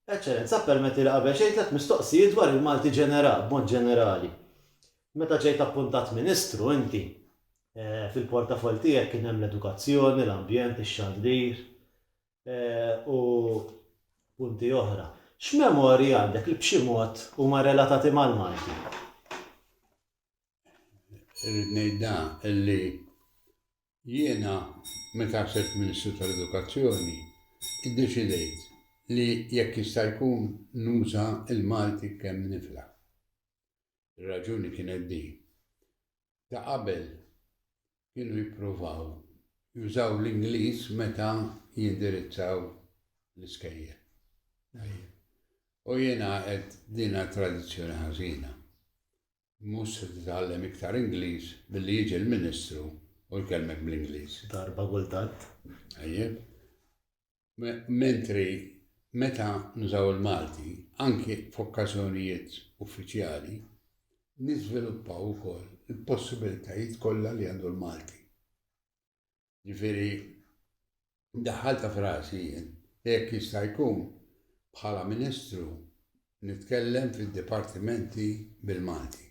Eċċellenza, permetti li qabel xejn tliet mistoqsijiet dwar il-Malti b'mod ġenerali. Meta ġejt appuntat Ministru inti fil-portafol tiegħek kien hemm l-edukazzjoni, l-ambjent, ix-xandir u punti oħra. X'memorji għandek li b'xi mod huma relatati mal-Malti? Irrid ngħidha illi jiena meta sirt Ministru tal-Edukazzjoni iddeċidejt li jekk jista' jkun nuża l-Malti kemm nifla. Ir-raġuni kienet di. Ta' qabel kienu jippruvaw jużaw l-Ingliż meta jindirizzaw l-iskejjel. U jiena qed dina tradizzjoni ħażina. Mhux se titgħallem iktar Ingliż billi jiġi l-Ministru u jkellmek bl-Ingliż. Darba kultant. Tajjeb. Mentri meta nużaw il-Malti, anki f'okkażjonijiet uffiċjali, niżviluppaw ukoll il-possibilitajiet kollha li għandu l-Malti. Ġifieri daħħalta f'rasi jekk jista' jkun bħala Ministru nitkellem fid-dipartimenti bil-Malti.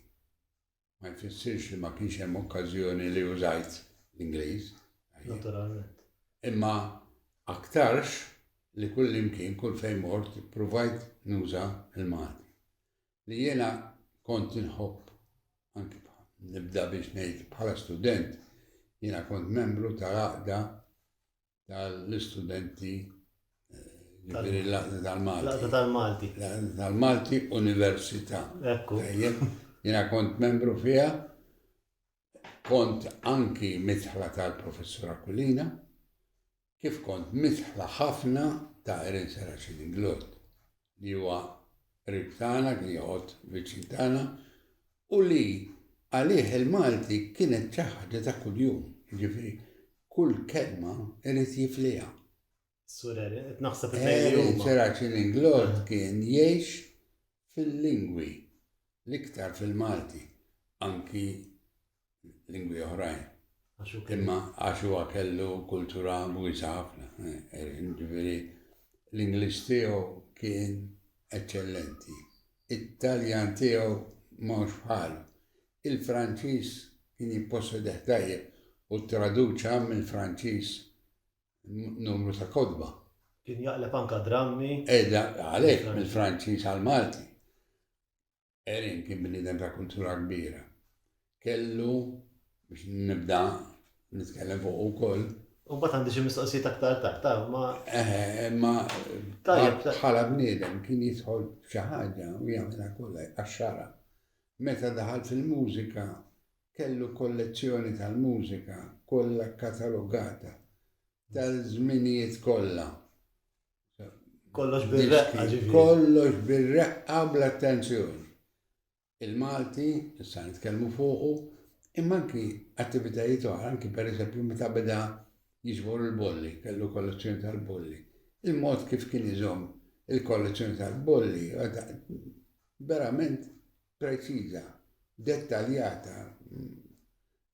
Ma jfissirx li ma kienx hemm okkażjoni li użajt l-Ingliż. Naturalment. Imma aktarx li kull imkien kull fejn mort provajt nuża l-Malti. Li jiena kont inħobb anke nibda biex ngħid bħala student jiena kont membru tal-għaqda tal-istudenti tal-Malti. Laqda tal-Malti. Tal-Malti Università. Ekku. Jiena kont membru fiha, kont anki mitħla tal-Professur Aquilina, kif kont mitħla ħafna ta' Erin Seraċin Inglot, li huwa qrib tagħna, kien joqgħod viċin tagħna, u li għalih il-Malti kienet xi ħaġa ta' kuljum. Jiġifieri kull kelma irid jifliha. Sureri, naħseb Erin Seraċin Inglot kien jgħix fil-lingwi l-iktar fil-Malti, anki lingwi oħrajn. Imma għax huwa kellu kultura wiesa ħafna. Ġifieri l-Ingliż tiegħu kien eċċellenti. It-Taljan tiegħu mhux bħalu. Il-Franċiż kien jippossedeħ tajjeb u traduċa mill-Franċiż numru ta' kodba. Kien jaqleb anka drammi. Edha għalhekk mill-Franċiż għal-Malti. Erin kien bniedem ta' kultura kbira. Kellu biex nibda nitkellem fuq ukoll. U mbagħad għandi xi mistoqsijiet aktar tard, ma. Ma bħala bniedem kien jidħol f'xi ħaġa u jagħmilha kollha għax-xara. Meta daħal fil-mużika kellu kollezzjoni tal-mużika kollha katalogata tal-żminijiet kollha. Kollox bir-reqqa ġifieri. Kollox bir-reqqa bl-attenzjoni. Il-Malti, issa nitkellmu fuqu, imma anki attivitajiet oħra, anki pereżempju meta beda jiġbor il-bolli, kellu kollezzjoni tal-bolli. Il-mod kif kien iżomm il-kollezzjoni tal-bolli, verament preċiża, dettaljata.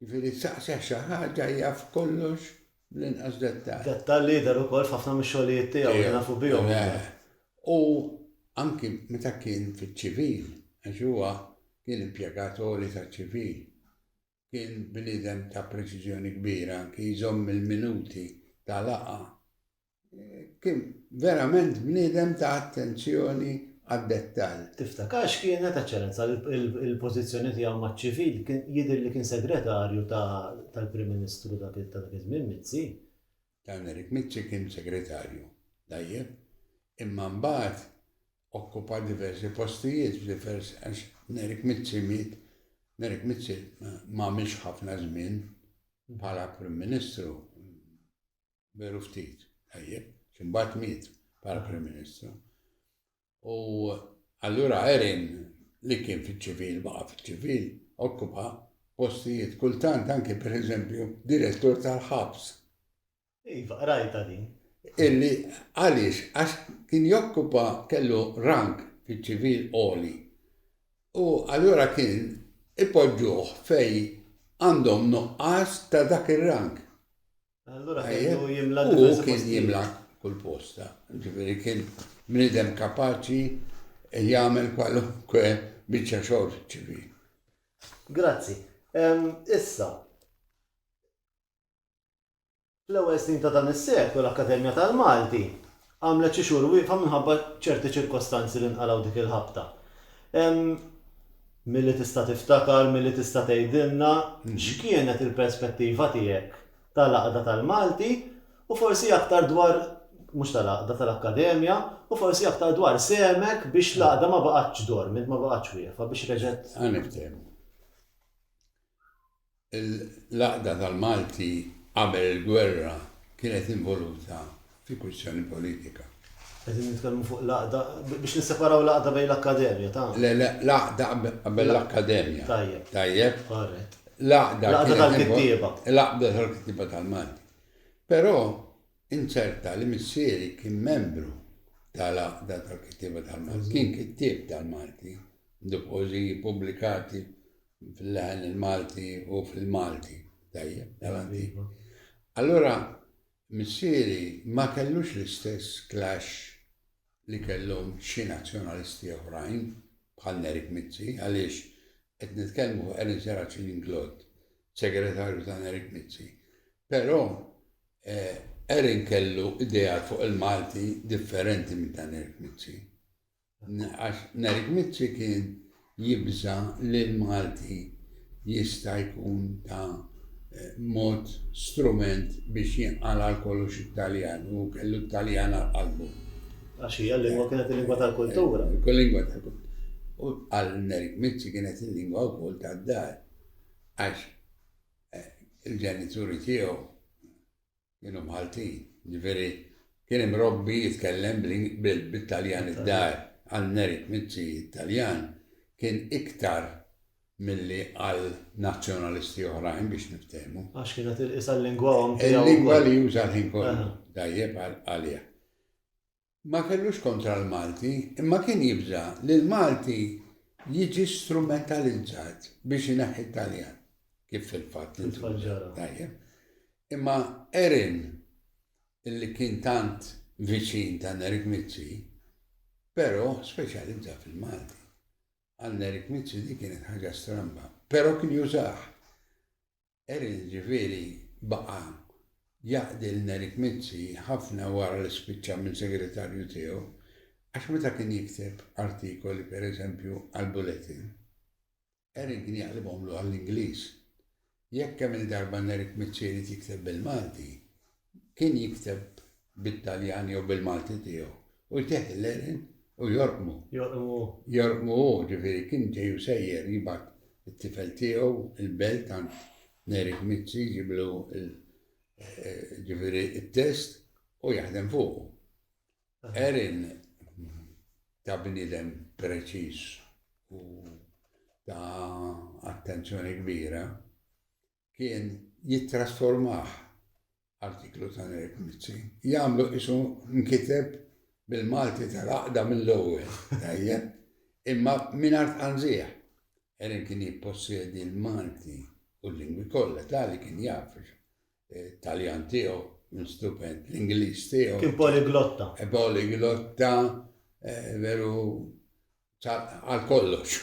Jiġifieri saqseħ xi ħaġa jaf kollox bl-inqas dettall. Dettalli jidher ukoll f'ħafna mix-xogħlijiet tiegħu nafu bihom. U anki meta kien fiċ-ċivil, għax huwa kien impjegat għoli taċ-ċivil. Kien bniedem ta' preċiżjoni kbira, kien jżomm il-minuti ta' laqgħa. Kien verament bniedem ta' attenzjoni għad-dettall. Tiftakarx kienet eċċellenza il-pożizzjoni tiegħu maċ-ċivil jidher li kien segretarju tal-Prim Ministru dak iż-żmien Mizzi. Erik Mizzi kien segretarju, tajjeb, imma mbagħad okkupa diversi postijiet f'diversi għax Erik Mizzi miet. Erik Mizzi ma għamilx ħafna żmien bħala Prim Ministru veru ftit, tajjeb, x'imbagħad miet bħala Prim Ministru. U allura Erin li kien fiċ-ċivil baqa' fiċ-ċivil okkupa postijiet kultant anke pereżempju direttur tal-ħabs. Iva, rajta din. Illi għaliex għax kien jokkupa kellu rank fiċ-ċivil għoli. U allura kien ipoġġuh fej għandhom nuqqas ta' dak ir-rank. Allura kienu jimla u kien jimla kull posta. Ġifieri kien bniedem kapaċi jagħmel kwalunkwe biċċa xogħol ċivili. Grazzi. Issa, fl-ewwel snin ta' dan is-seklu l-Akkademja tal-Malti għamlet xi xhur wieqfa minħabba ċerti ċirkostanzi li nqalgħu dik il-ħabta. Milli tista' tiftakar, milli tista' tgħidilna x'kienet il-perspettiva tiegħek tal-Għaqda tal-Malti u forsi aktar dwar mhux tal-Għaqda tal-Akkademja u forsi aktar dwar semek biex l-Għaqda ma baqgħetx dormit, ma baqgħetx wieqfa biex reġgħet. Għaniftehom. L-Għaqda tal-Malti qabel il-gwerra kienet involuta fi kwistjoni politika. Qegħdin nitkellmu fuq l-Għaqda biex nisseparaw l-Għaqda bejn l-Akkademja ta' L-Għaqda qabel l-Akkademja. Tajjeb. Tajjeb. Korrett. L-Għaqda tal-kittieba. L-Għaqda tal-kittieba tal-Malti. Però inċerta li missieri kien membru tal-Għaqda tal-kittieba tal-Malti. Kien kittieb tal-Malti, depożiji pubblikati fil-leħen il-Malti u fil-Malti. Tajjeb. Allora, missieri ma kellux l-istess clash li kellhom xi nazzjonalisti oħrajn bħal Nerik Mizzi, għaliex qed nitkellmu fuq Erin Seraċin Inglot, segretarju ta' Nerik Mizzi. Però Erin kellu idea fuq il-Malti differenti minn ta' Nerik Mizzi. Għax Nerik Mizzi kien jibża li l-Malti jista' jkun ta' mod strument biex jinqala kollox Italjan u kellu Italjan għal-qalbu. Għax hija l-lingwa kienet il-lingwa tal-kultura. Il-lingwa tal-kultura. U għal-Nerik Mizzi kienet il-lingwa wkoll tad-dar. Għax il-ġenituri tiegħu kienu Maltin. Ġifieri kien imrobbi jitkellem bil-Taljan id-dar. Għal-Nerik Mizzi Italjan kien iktar milli għal nazzjonalisti oħrajn biex niftehmu. Għax kienet il-qisa l-lingwa il-lingwa li juża l-ħin kollu, dajjeb għalija. Ma kellux kontra l-Malti, imma kien jibża li l-Malti jiġi strumentalizzat biex jinaħħi Italjan. Kif fil-fatt dajjeb. Imma Erin, illi kien tant viċin ta' Nerik Mizzi, però speċjalizza fil-Malti. Għal Nerik Mizzi di kienet ħaġa stramba, pero kien jużaħ. Erin ġifieri baqa jaqdi l-Nerik Mizzi ħafna wara l-spiċċa minn segretarju tiegħu, għax meta kien jikteb artikoli per eżempju għal-bulletin. Erin kien jaqlibhomlu għall-Ingliż. Jekk kemm il-darba Nerik Mizzi li jikteb bil-Malti, kien jikteb bit-Taljani u bil-Malti tiegħu. U jteħ l-Erin u jorqmu. Jorqmu, ġifieri kien ġeju sejjer jibat it-tifel tiegħu il-belt għand Nerik Mizzi jiblu ġifieri it-test u jaħdem fuq. Erin ta' bniedem preċiż u ta' attenzjoni kbira kien jittrasformah artiklu ta' Nerik Mizzi. Jagħmlu isu nkiteb bil-Malti tal-Għaqda mill-ewwel, tajjeb, imma mingħajr tqanżieħ. Erin kien jippossedi l-Malti u l-lingwi kollha tali kien jaf. Taljan tiegħu minn stupend, l-Ingliż tiegħu. Kien poliglotta. Poliglotta, veru għal kollox.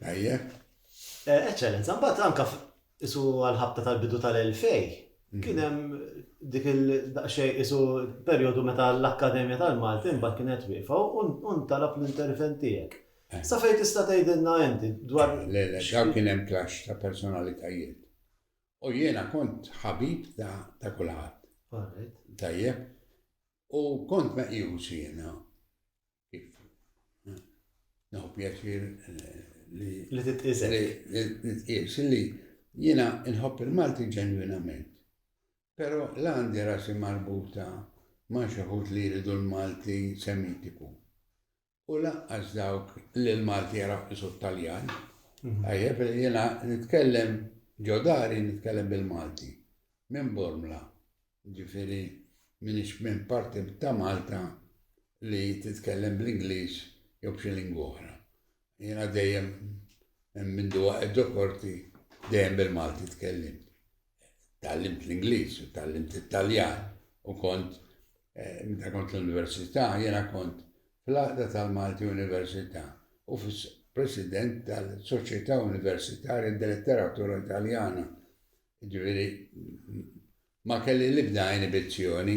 Tajjeb. Eċċellenza, mbagħad anke isu għal-ħabta tal-bidu tal-2000. Kien hemm dik il-daqsxejn isu perjodu meta l-Akkademja tal-Malti mbagħad kienet wieqfa u ntalab l-intervent tiegħek. Sa fejn tista' tgħidilna inti dwar. Le, dawn kien hemm clash ta' personalitajiet. U jiena kont ħabib ta' kulħadd. Tajjeb. U kont meqjus jiena kif. Naħu pjaċir li titqisek. Li jiena nħobb il-Malti ġenwinament. Pero l-għandi rasi marbuta ma' xaħut li jridu l-Malti semitiku. U laqqas dawk li l-Malti jaraqisu Taljan. Għajjeb, jena nitkellem ġodari nitkellem bil-Malti. Minn Bormla, ġifiri minix minn parti ta' Malta li titkellem bl-Inglis jew b'xi lingwa oħra. Jena dejjem minn duwa id-dokorti dejjem bil-Malti tkellim. Tallimt l-Ingliż u tallimt Italjan u kont, meta kont l-Università, jena kont fl-għaqda tal-Malti Università u president tal-Soċjetà Universitarja de Letteratura Italjana. Ġifieri ma kelli l-ibda inibizzjoni.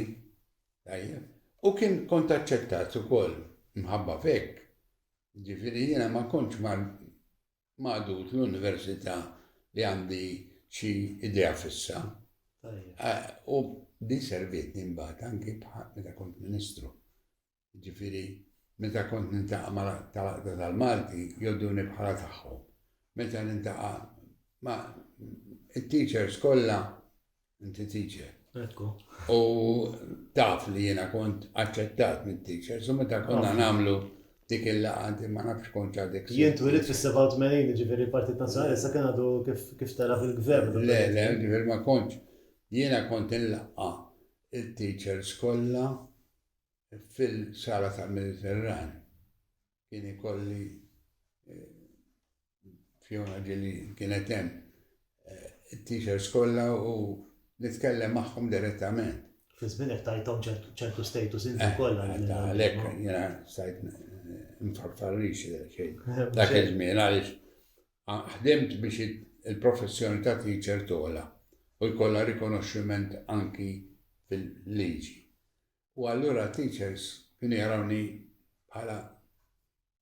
U kien kont aċċettat ukoll mħabba fekk. Ġifieri jiena ma kontx maqdut l-università li għandi xi idea fissa. U di servitni mbagħad anki meta kont Ministru. Ġifieri meta kont nintaqa' tal-Għaqda tal-Malti jodduni bħala tagħhom. Meta nintaqa' ma' it-teachers kollha inti teacher. U taf li jiena kont aċċettat mit-teachers u meta konna nagħmlu dik il-laqgħa inti ma nafx kont għadek. Jien twilit fis-87 ġifieri l-Partit Nazzjonali issa kien għadu kif tara fil-gvern. Le, ġifieri ma kontx. Jiena kont inlaqqa il-teachers kollha fil-sala tal-Mediterran. Kien ikolli Fiona ġili kienet hemm it-teachers kollha u nitkellem magħhom direttament. Fi żmien hekk tajthom ċertu status inti kollha. Għalhekk jiena stajt nfarfarrix xejn. Dak iż-żmien għaliex ħdimt biex il-professjoni ta' teacher togħla u jkollha rikonoxximent anki fil-liġi. U allura teachers kienu jarawni bħala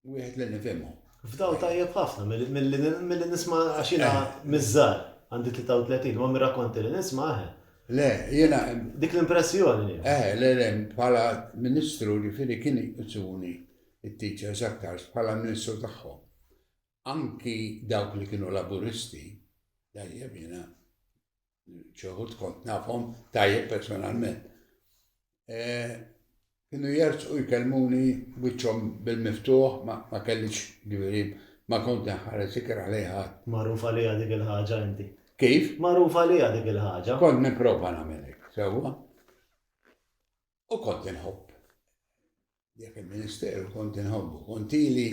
wieħed li nifhimhom. F'daw tajjeb ħafna milli nisma' għax jiena miż-żgħar għandi 33 u mirrakkonti li nisma' Le, jiena dik l-impressjoni. Le, bħala Ministru ġifieri kien iqsuni it-teachers aktar bħala Ministru tagħhom. Anki dawk li kienu laburisti, tajjeb jiena ċoħud kont nafhom tajjeb personalment. Kienu jersqu jkellmuni wiċċhom bil-miftuħ ma kellix ġifieri ma kont naħares ikra għalejha. Magħruf għaliha dik il-ħaġa inti. Kif? Magħruf għaliha dik il-ħaġa. Kont nipprova nagħmel hekk, sewwa. U kont inħobb. Jekk il-Ministeru kont inħobbu. Kont ili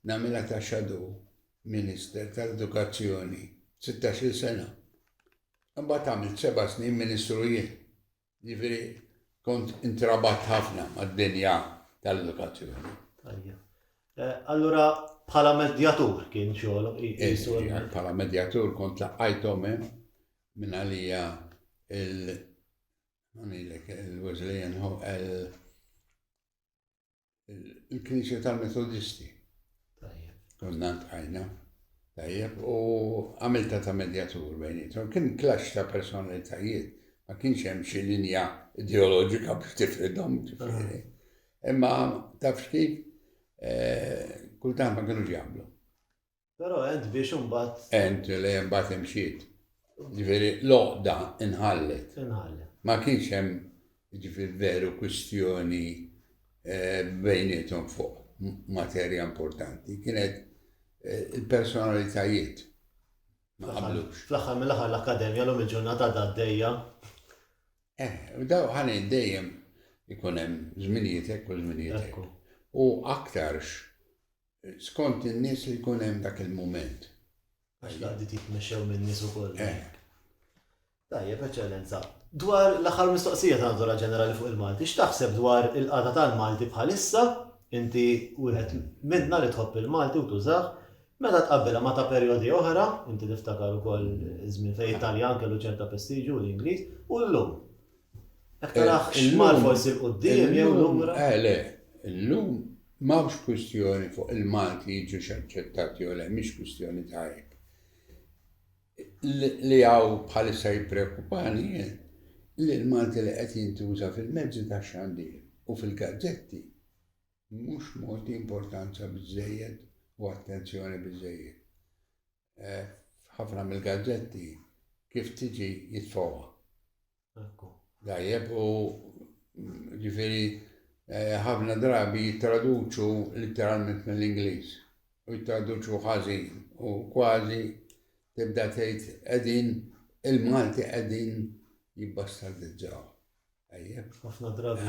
nagħmilha ta' Shadow Minister tal-Edukazzjoni 16-il sena. Imbagħad għamilt 7 snin Ministru jien. Ġifieri kont intrabat ħafna mad-dinja tal-edukazzjoni. Allura bħala medjatur kien xogħol. Bħala medjatur kont laqajthom minn għalija il-Wesleyan il-Knisja tal-Metodisti. Konna ntqajna. Tajjeb, u għamilta ta' medjatur bejnietom. Kien clash ta' personalitajiet. Ma kienx hemm xi linja ideoloġika biex tifridhom ġifieri. Imma taf kif kultant ma kienux jagħmlu. Però ent biex imbagħad. Ent li mbagħad imxiet. Ġifieri l-għoqda inħallet. Ma kienx hemm ġifieri veru kwistjoni bejnietom fuq materja importanti. Kienet il-personalitajiet ma qablux. Fl-aħħar mill-aħħar l-Akkademja l-lum il-ġurnata għaddejja. U daw ħanin dejjem ikun hemm żminijiet hekk u żminijiet hekk. U aktarx skont in-nies li jkun hemm dak il-mument. Għax laqdiet jitmexxew min-nies ukoll. Tajjeb, eċċellenza. Dwar l-aħħar mistoqsija ta' ġenerali fuq il-Malti, x'taħseb dwar il-qagħda tal-Malti bħalissa, inti wieħed minna li tħobb il-Malti u tużah, meta tqabbilha ma' ta' perjodi oħra, inti tiftakar ukoll żmien fejn Italjan kellu ċerta prestiġju u l-Ingliż, u llum. Hekk taraħ x'mar forsi l-quddiem jew lura. Le, llum m'hawnx kwistjoni fuq il-Malti jiġu aċċettati jew le, mhix kwistjoni ta' hekk. Li hawn bħalissa jippreokkupani li l-Malti li qed jintuża fil-mezzi tax-xandir u fil-gazzetti mhux mogħti importanza biżżejjed u attenzjoni biżżejjed. Ħafna mill-gazzetti kif tiġi jitfgħuha. Tajjeb u ġifieri ħafna drabi jittraduċu letteralment mill-Ingliż u jittraduċu ħażin u kważi tibda tgħid qegħdin il-Malti qegħdin jibbastardizzaw. Ħafna drabi.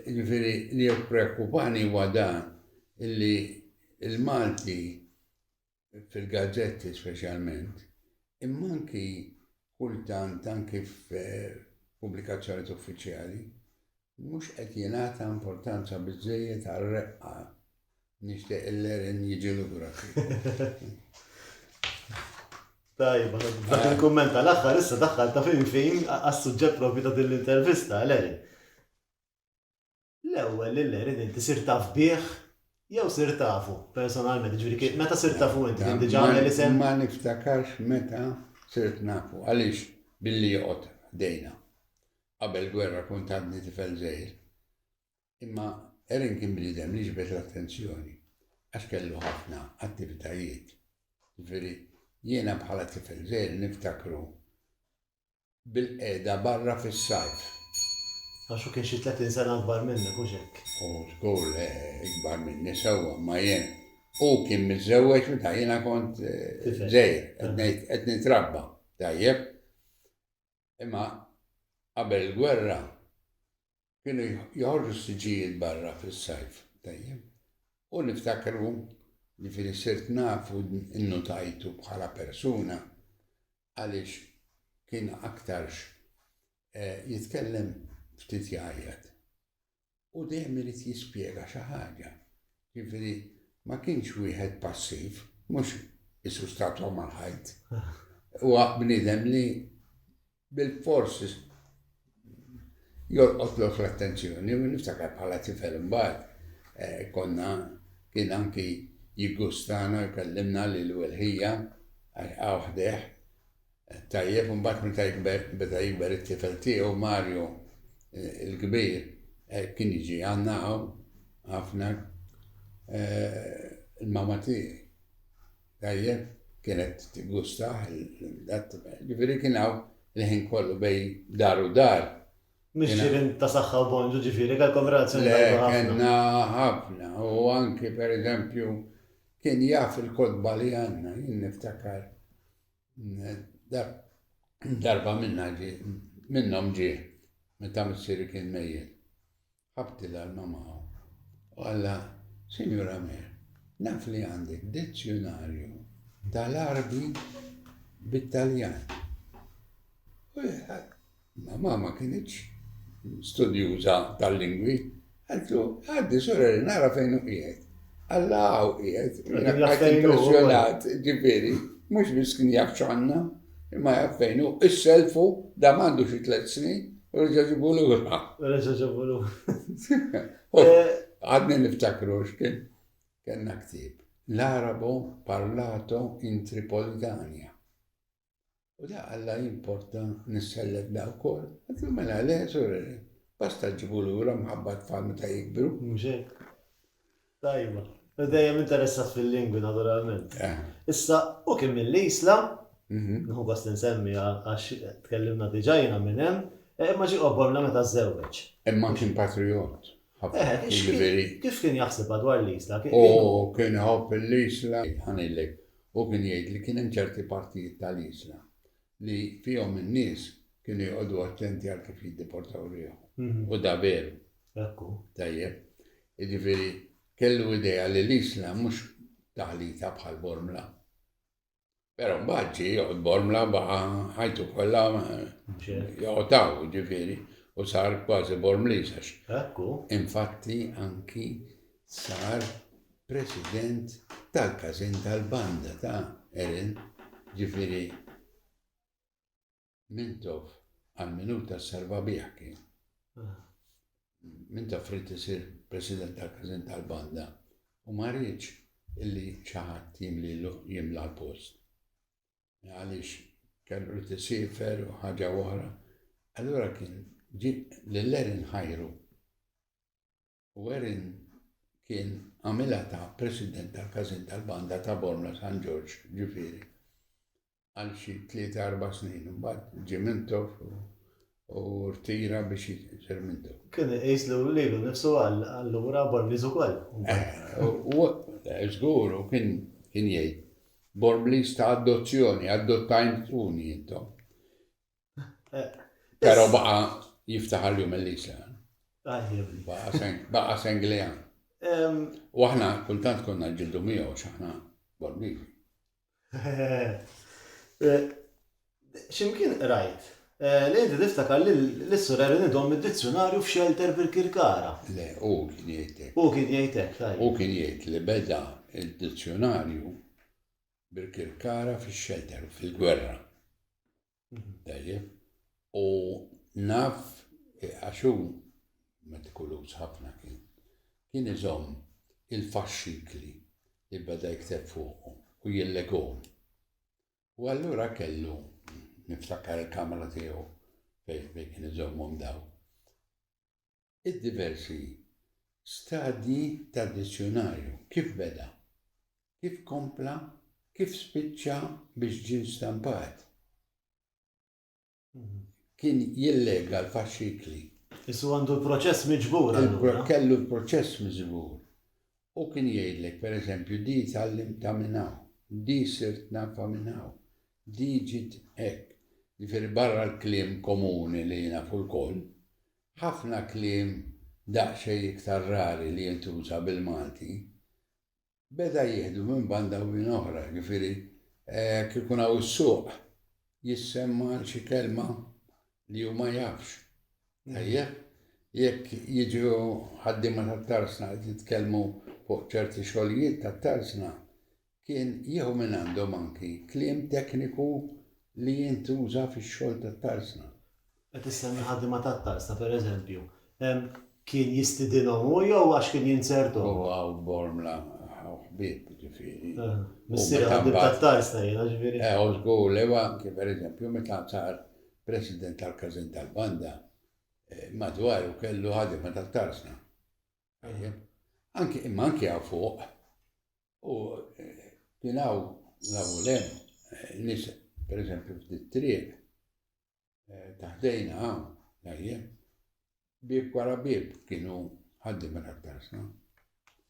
Ġifieri li jippreokkupani huwa dan illi il-Malti fil-gazzetti speċjalment imma anki kultant anki f'pubblikazzjoni uffiċjali mhux qed jingħata importanza biżżejjed għar-reqqa. Nixtieq il-lerin jiġi lura. Tajba, dak il-kumment tal-aħħar issa daħħal ta' fejn għas-suġġett propju ta' din l-intervista Lerin. L-ewwel li Lerin inti sir taf bih jew sir tafu personalment, ġifieri meta sir tafu inti kien diġà għamel isem. Ma niftakarx meta sirt nafu għaliex billi joqgħod dejna. Qabel gwerra kont għadni tifel żgħir. Imma Erin kien bniedem li ġbed l-attenzjoni għax kellu ħafna attivitajiet. Ġifieri jiena bħala tifel żgħir niftakru bil-qiegħda barra fis-sajf. Għaxu kien xi 30 sena akbar minnek u hekk. Żgur ikbar minni sewwa ma jien. U kien miżżewweġ meta jiena kont żgħir, qed nitrabba. Tajjeb. Imma qabel il-gwerra kienu joħorġu s-siġijiet barra fis-sajf. Tajjeb. U niftakru li fil sirt nafu innotajtu bħala persuna għaliex kien aktarx jitkellem ftit jgħajjad. U dejjem irid jispjega xi ħaġa. Ġifieri ma kienx wieħed passiv, mhux isu statu mal-ħajt. Huwa bniedem li bil-forsi jorqotlok l-attenzjoni u niftakar bħala tifel imbagħad konna kien anki jiggustana jkellimna lil welħija għaw ħdeħ. Tajjeb mbagħad meta jikber it-tifel tiegħu Mario il-kbir kien jiġi għandna ħafna il-mama tiegħi. Tajjeb kienet tiggustaħ ġifieri kien hawn il-ħin kollu bej dar u dar. Mhix ġirin ta' saħħa u bonġu ġifieri kellkom relazzjoni tajba ħafna. Kellna ħafna u anke pereżempju kien jaf il-kodba li għandna, jien niftakar darba minnhom ġie meta missieri kien mejjed. Ħabtilha l-mama u għalla, Sinjura Mer, naf li għandek dizzjonarju tal-Arbi bit-Taljan. Ma ma kienx studjuża tal-lingwi, għaltlu għaddi sorri nara fejn u qiegħed. Alla għaw qiegħed, impressjonat, ġifieri, mhux biss kien jaf x'għandna, imma jaf fejn hu is-selfu da m'għandu xi 3 snin u reġa' ġibu lura. Għadni niftakru x'kienna ktieb. L-Arabo parlato in Tripolitania. U da għalla jimporta nissellek da wkoll. Għatlu mela le, sorri, basta ġibu lura mħabba tfal meta jikbru. Mxek. Tajba. Dejjem interessat fil-lingwi naturalment. Issa, u kien mill-Isla, nħu bast nsemmi għax tkellimna diġà jiena minn hemm, imma ġie qobbor meta żewweġ. Imma kien patriot. Kif kien jaħseb dwar l-Isla? U kien ħobb l-Isla, ħanillek, u kien jgħid li kien hemm ċerti partijiet tal-Isla li fihom in-nies kienu jqogħdu attenti għal kif jiddeportaw rieħu. U da veru. Ekku. Tajjeb. Jiġifieri kellu idea li l-Isla mhux taħlita bħal Bormla. Però mbagħad ġie joqgħod Bormla baqa' ħajtu kollha joqgħotaw, jiġifieri. U sar kważi Bormlisax. Ekku. Infatti anki sar president tal-Kazin tal-Banda ta' Erin, ġifieri Mintov għal-minuta s-sarba biħki. Mintov rrid isir president tal-Kazin tal-Banda u ma rridx illi xi ħadd jimla l-post. Għaliex kellu rrid isifer u ħaġa oħra. Allura kien l-Erin ħajru. U Erin kien għamilha ta' president tal-Kazin tal-Banda ta' Bormla San George, ġifieri. Għal xi 3-4 snin, mbagħad ġie Mintov u rtira biex jisir Mintov. Kien jislu lilu nifsu għallura Bormlis ukoll. Żgur, u kien jgħid Bormlis ta' adozzjoni, adottajtuni intom. Però baqa' jiftaħ għal-jum l-Isla. Baqa' Senglijan. U aħna kultant konna ġildu miegħu x'aħna Bormlisi. X'imkien rajt Li inti tiftakar li l-sur Erin idhom id-dizzjonarju f'Shelter bil-Kirkara. Le, u kien jgħidlek. U kien jgħidlek, U kien jgħid li beda il-dizzjonarju bil-Kirkara fix-Shelter fil-gwerra. Tajjeb. U naf għaxu metikulus ħafna kien iżomm il-faxxikli li beda jikteb fuqhom u jillegom. U allura kellu niftakar il-kamra tiegħu fejn kien iżommhom daw. Id-diversi stadji ta' dizzjonarju, kif beda, kif kompla, kif spiċċa biex ġie stampat. Kien jillega l-faxxikli. Issu għandu l-proċess miġbur allura. Kellu l-proċess miġbur. U kien jgħidlek, per eżempju, di tallimta minnaw, di sirt nafa minnaw, di ġit hekk. Ġifieri barra l-kliem komuni li nafu l-koll, ħafna kliem daqsxejn iktar rari li jintuża bil-Malti, beda jieħdu minn banda u minn oħra, ġifieri kif ikun hawn is-suq jissemma xi kelma li hu ma jafx. Tajjeb, jekk jiġu ħaddiema tat-tarsna qed jitkellmu fuq ċerti xogħlijiet tat-tarsna, kien jieħu minn għandhom anki kliem tekniku li jintuża fix-xogħol tat-tarsna. Qed issemmi ħaddiema tat-tarsna pereżempju. Kien jistidinhom u jew għax kien jinsertu. U għaw bormla ħbieb ġifieri. Missier ħaddiem tat-tarsna jiena ġifieri. Użgu lewa anke pereżempju meta sar President tal-Kazin tal-Banda madwaru kellu ħaddiema tat-tarsna. Imma anke għaw fuq. U kien hawn l-awlem nies pereżempju f'dit-triq taħdejna hawn tajjeb. Bib wara bib kienu ħaddiema tat-tarsna.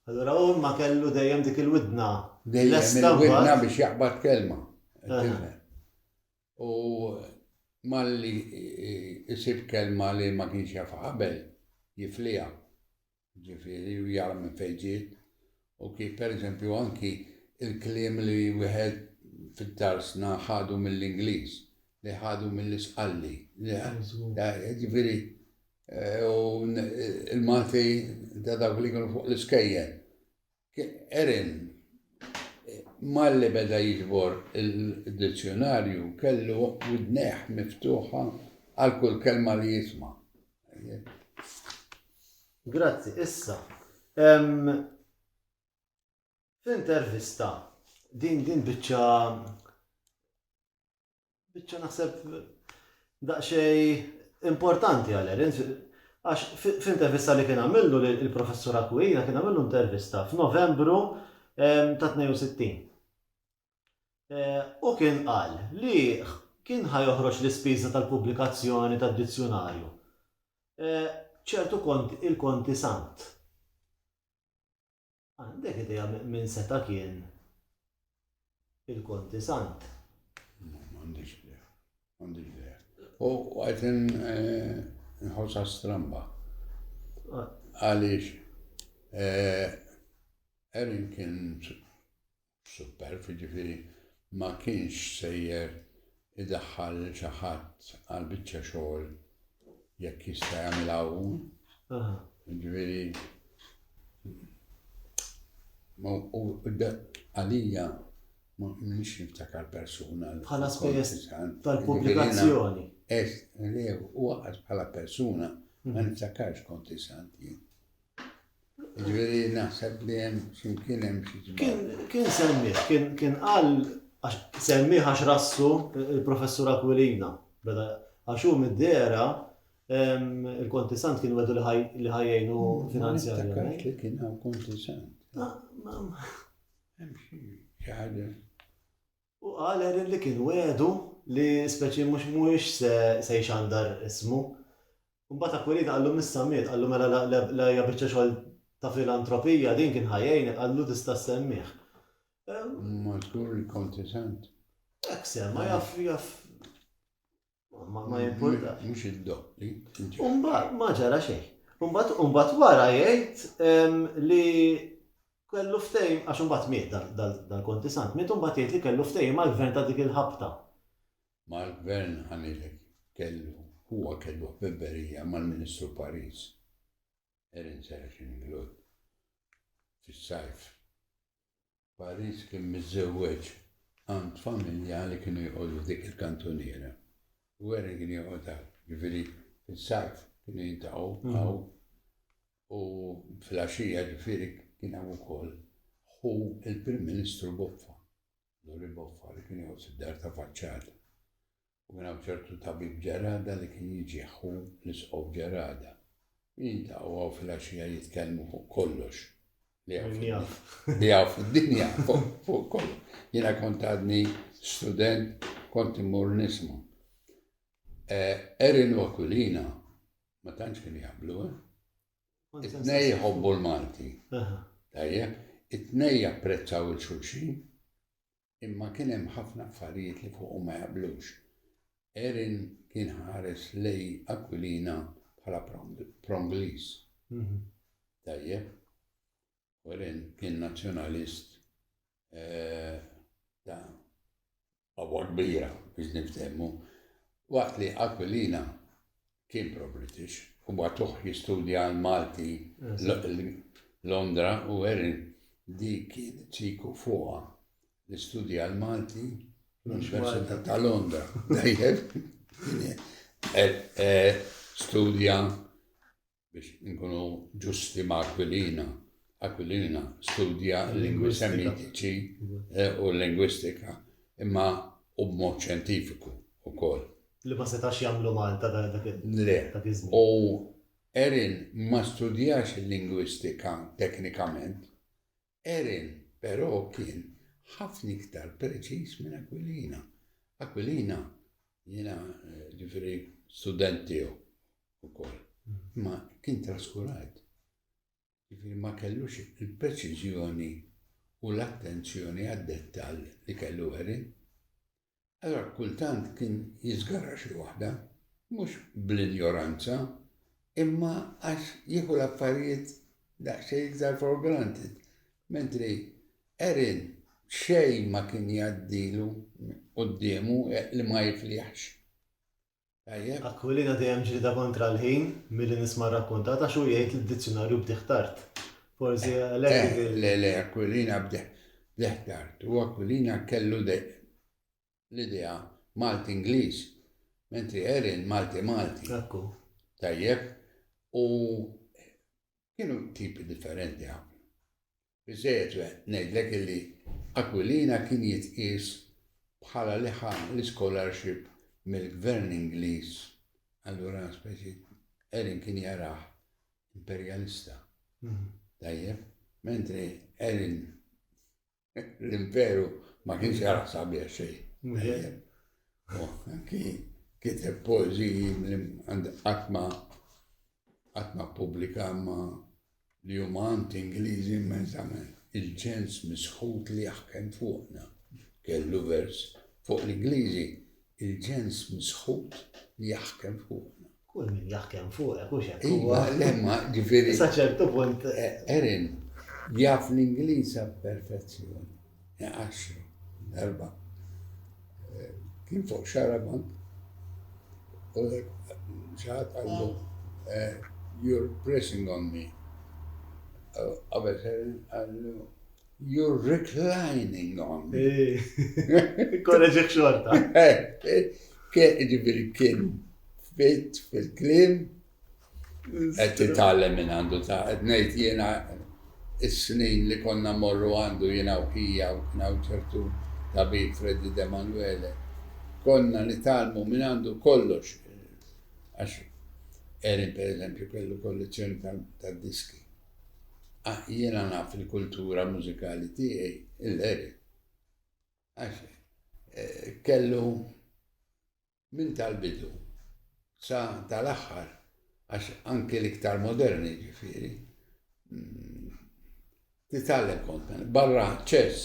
Allura hu ma kellu dejjem dik il-widna. Dejjem il-widna biex jaqbad kelma. U malli jsib kelma li ma kienx jafha qabel jifliha. Ġifieri u jara minn fejn ġiet. U kif pereżempju anki il-kliem li wieħed fit-tarsna ħadu mill-Ingliż, li ħadu mill-Isqalli. Ġifieri u il-Malti ta' dawk li kienu fuq l-iskejjel. Erin malli beda jiġbor il-dizzjonarju kellu widneħ miftuħa għal kull kelma li jisma'. Grazzi, issa. F'intervista din biċċa naħseb daqsxejn importanti għal Erin. Għax f'intervista li kien għamillu il-professur Akwila kien għamillu intervista f'Novembru ta' 62. U kien qal li kien ħajoħroġ l-ispiża tal-pubblikazzjoni tad-dizzjonarju. ċertu il-konti sant. Għandek idea minn seta kien il-konti sant? M'għandix idea. U għajten nħossa stramba. Għaliex Erin kien super, ġifieri ma kienx sejjer idaħħal xi ħadd għal biċċa xogħol jekk jista' jagħmel hawn. Ġifieri għalija m'iniex niftakar persuna. Bħala spejjeż tal-pubblikazzjoni. Huwa bħala persuna ma niftakarx konti santi. Ġifieri naħseb li hemm x'imkien hemm xi ġbal. Kien semmih, kien qal semmih għax rassu il-professur Aquilina. Beda għax hu mid-dera il-konti sant kienu għedu li ħajjejnu finanzjarjament. Ma niftakarx li kien hawn konti sant. Hemm xi ħaġa. U qal Erin li kien wedu li speċi mhuwiex se jxandar ismu. Mbagħad Aquilina qallu mis-samiet, qallu mela la hija biċċa xogħol ta' filantropija din kien ħajjejn, qallu tista' semmih. Ma żgur il-konti sant. Hekk semma jaf ma jimpurta. Mhux id-doppli. Mbagħad ma ġara xejn. Mbagħad wara jgħid li kellu ftehim għax imbagħad miet dal-konti sant, miet imbagħad jgħid li kellu ftehim mal-gvern ta' dik il-ħabta. Mal-gvern ħanilek kellu ħbibberija mal-Ministru Pariż. Erin Saraċin-Glod. Fis-sajf. Pariż kien miżżewweġ għand familja li kienu jqogħdu dik il-kantoniera. U Erin kien joqgħod ġifieri fis-sajf kienu jintaqgħu u fil-għaxija ġifieri kien hawn ukoll ħu il-Prim Ministru Boffa. Lori Boffa li kien joqgħod fid-dar ta' faċċata. U kien hawn ċertu tabib ġerada li kien jiġi ħu l-isqob ġerada. Jintaqgħu għaw fil-għaxija jitkellmu fuq kollox. Li għaw fid-dinja fuq kollox. Jiena kont għadni student, kont immur nisma. Erin u Aquilina ma tantx kien jaqblu, it-tnej jħobbu l-Malti. Tajjeb, it-tnej japprezzaw il-xulxin, imma kien hemm ħafna affarijiet li fuq ma jaqblux. Erin kien ħares lej Aquilina bħala Prongliż. Tajjeb, Erin kien nazzjonalist ta' għabwa kbira biex niftemmu. Waqt li Aquilina kien pro-British, u għatuħ jistudja għal-Malti Londra, u Erin di kien ċiku fuqa l-istudja għal-Malti l-Università ta' Londra. Dajjeb, studja biex nkunu ġusti ma' Aquilina. Aquilina studja lingwi semitiċi u lingwistika, imma u b'mod ċentifiku ukoll. Li ma setax jagħmlu Malta dak iż-żmien. U Erin ma studjax il-lingwistika teknikament. Erin però kien ħafna iktar preċiż minn Aquilina. Aquilina jiena ġifieri student tiegħu ukoll. Ma kien traskurat. Ġifieri ma kellux il-preċiżjoni u l-attenzjoni għad-dettall li kellu Erin. Allora kultant kien jiżgara xi waħda, mhux bl-ignoranza, imma għax jieħu l-affarijiet daqsxejn iktar for granted. Mentri Erin xejn ma kien jgħaddilu qudiemu li ma jifliħx. Aquilina dejjem ġrida kontra l-ħin milli nisma' rrakkuntata xu jgħid id-dizzjonarju bdiħ tard. Forsi Le, Aquilina bdiħ tard. U Aquilina kellu l-idea Malti-Ingliż, mentri Erin Malti. Ekku. Tajjeb, u kienu tipi differenti ħafna. Biżejjed ngħidlek illi Aquilina kien jitqies bħala liħa l-scholarship mill-Gvern Ingliż. Allura speċi Erin kien jarah imperialista. Tajjeb, mentri Erin l-imperu ma kienx jarah sabiħ xejn. Kiteb poeżiji qatt ma pubblika ma li huma anti-Ingliżi immensament. Il-ġens misħut li jaħkem fuqna. Kellu vers fuq l-Ingliżi, il-ġens misħut li jaħkem fuqna. Kull min jaħkem fuqek, u xek. Iva, lemma, ġifieri. Sa ċertu punt. Erin jaf l-Ingliż perfezzjoni. 10 darba. Kien fuq xarabank, u xaħat għallu, you're pressing on me. Għabel għallu, you're reclining on me. Korreġek xorta. Ġifiri kien fit fil-klim, għed titallem minn għandu ta' għednejt jena is-snin li konna morru għandu jena u hija u kien ċertu tabib Freddy De Manuele. Konna nitalmu minn għandu kollox. Għax Erin per eżempju kellu kollezzjoni ta' diski. Jiena naf il-kultura mużikali tiegħi il-Erin. Għax kellu minn tal-bidu sa tal-aħħar għax anke l-iktar moderni ġifieri. Titgħallem kont barra ċess.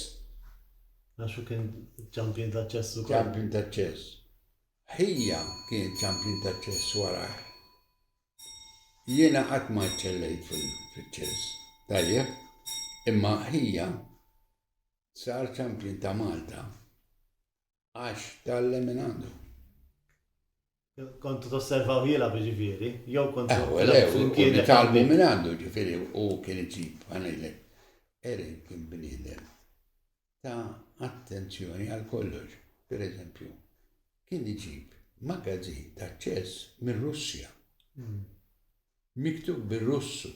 Għaxu kien ċampion ta' ċess. Ċampion ta' ċess. Ħija kien ċampion ta' ċess wara. Jiena qatt ma ċellejt fil-ċess. Tajjeb, imma ħija sar ċampion ta' Malta għax tallem minn għandu. Kontu tosservaw jiela biġifieri, jew kontu Le, u flimkien nitalmu minn għandu ġifiri u kien iġib għanilek. Erin kien bniedem ta' attenzjoni għal kollox. Per eżempju, kien iġib magazzin ta' ċess minn Russja. Miktub bil-Russu,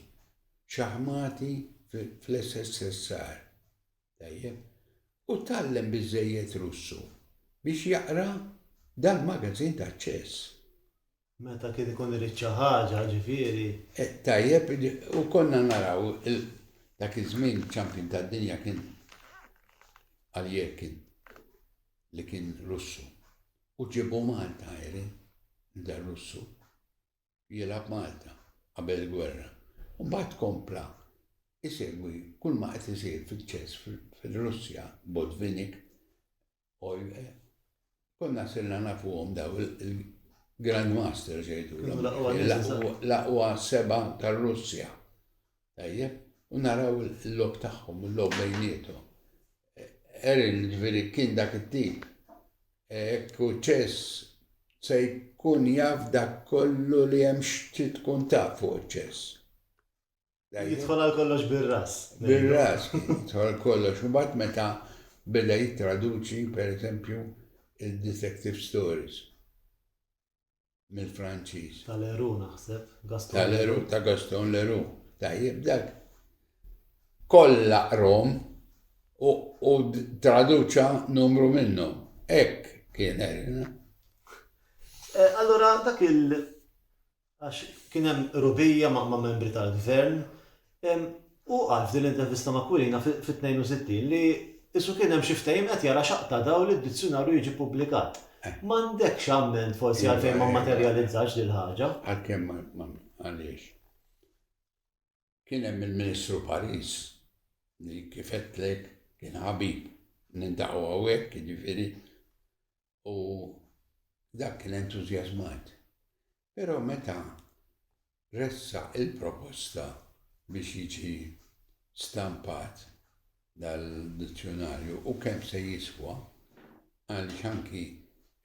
xaħmati fl-SSSR. Tajjeb, u tallem bizzejiet Russu biex jaqra dan magazzin ta' ċess. Meta kien ikun irid xi ħaġa ġifieri. Tajjeb, u konna naraw dak iż-żmien ċampjon tad-dinja kien Aljekin li kien Russu. U ġibu Malta Erin, da Russu, jilab Malta qabel il-gwerra. U mbagħad kompla isegwi kull ma qed isir fil-ċess fil-Russja, Botvinnik, konna sirna nafuhom daw il-Grandmaster ġejtu l-aqwa seba tar-Russja. Tajjeb, u naraw il-lob tagħhom, il-lob bejniethom. Erin ġifieri kien dak it-tip. U ċess se jkun jaf dak kollu li hemm xi tkun taf fuq ċess. Jidħol għal kollox bir-ras. Bir-ras jidħol kollox. U mbagħad meta beda jittraduċi, pereżempju, il-detective stories mill-Franċiż. Tal-Leroux naħseb, Gaston. Tal-Leroux, ta' Gaston Leroux. Tajjeb dak. Kollha qrom u traduċa numru minnhom. Hekk kien Erin. Allora dak għax kien hemm rubija ma' membri tal-gvern, u qal f'din l-intervista ma' Kwilina fit-62 li issu kien hemm xi ftehim qed jara xaqta daw li d-dizzjonarju jiġi pubblikat. M'għandekx amment forsi għalfejn ma materializzax lil ħaġa. Għalkemm għaliex. Kien hemm il-Ministru Paris li kif għedlek kien ħabib nintaqgħu hawnhekk, jiġifieri, u dak kien entużjażmat. Però meta ressa il-proposta biex jiġi stampat dal-dizzjonarju u kemm se jiswa, għaliex anki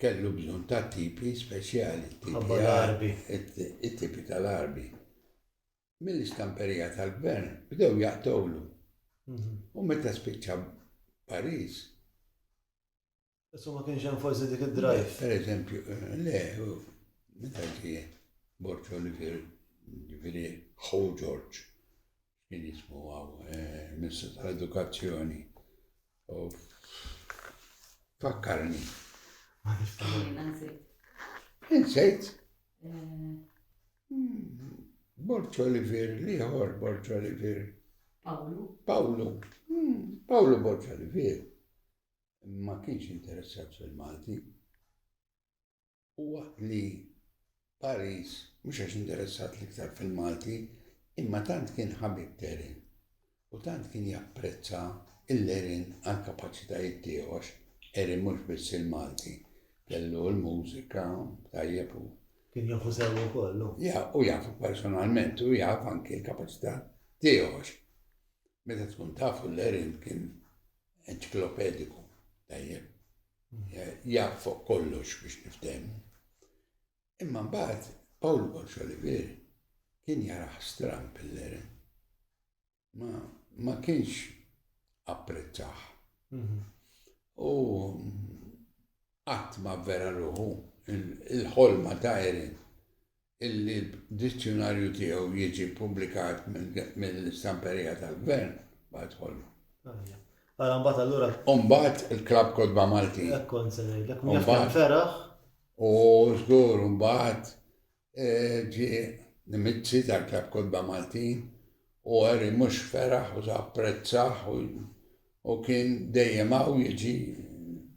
kellu bżonn ta' tipi speċjali, it-tipi tal-arbi. Mill-istamperija tal-gvern bdew jaqtowlu. U meta spiċċa Pariż. Issu ma kienx hemm forsi dik id-drive. Per eżempju, le, meta ġie Borġ Olivier, ġifieri How George, kien jismu Ministru tal-Edukazzjoni. Fakkarni. Insejt. Borġ Olivier, liħor Borġ Olivier. Paolo Borġ Olivier. Ma kienx interessat fil-Malti. Huwa li Paris mhux għax interessat l-iktar fil-Malti, imma tant kien ħabib Erin u tant kien japprezza l-Erin għall-kapaċitajiet tiegħu għax Erin mhux biss il-Malti, kellu l-mużika tajjeb u kien jafu sew ukoll. U jafu personalment u jaf anke l-kapaċità tiegħu għax meta tkun tafu l-Erin kien enċiklopediku. Jaf fuq kollox biex niftehmu. Imma mbagħad Paolo Borġ Olivier kien jaraħ stramp l-Erin. Ma kienx apprezzah. U qatt ma vera ruħu il-ħolma ta' Erin illi l-dizzjonarju tiegħu jiġi pubblikat mill-istamperija tal-gvern bad ħolma. Għara mbagħad allura. Mbagħad il-Klabb Kodba Malti. Ekkont se ngħidlek minn jaf feraħ. U żgur mbagħad ġie Mizzi tal-Klabb Kodba Malti u Erin mhux feraħ u apprezzah u kien dejjem hawn jiġi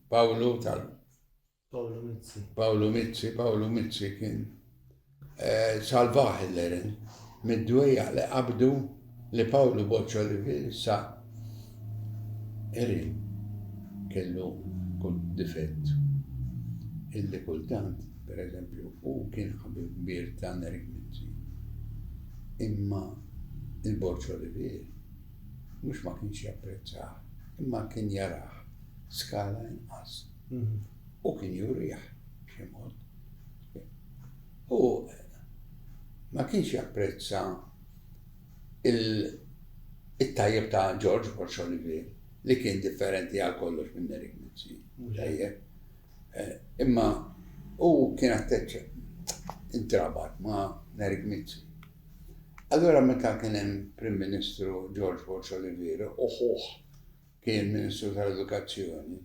Paolo Mizzi kien salvaħ l-Erin mid-dwejja li qabdu li Paolo Borġ Olivier sa Erin kellu kull difett illi kultant, per eżempju, u kien ħabib kbir ta' Erik Mizzi. Imma il-Borġ Olivier mhux ma kienx japprezzah, imma kien jaraħ skala inqas. U kien jurih b'xi mod. U ma kienx japprezza il-tajjeb ta' George Bush Olivier li kien differenti għal kollox minn Erik Mizzi. Tajjeb. Imma u kien atteċċa intrabat ma' Erik Mizzi. Allora meta kien hemm Prim Ministru George Bush Olivier uħuħ kien Ministru tal-Edukazzjoni,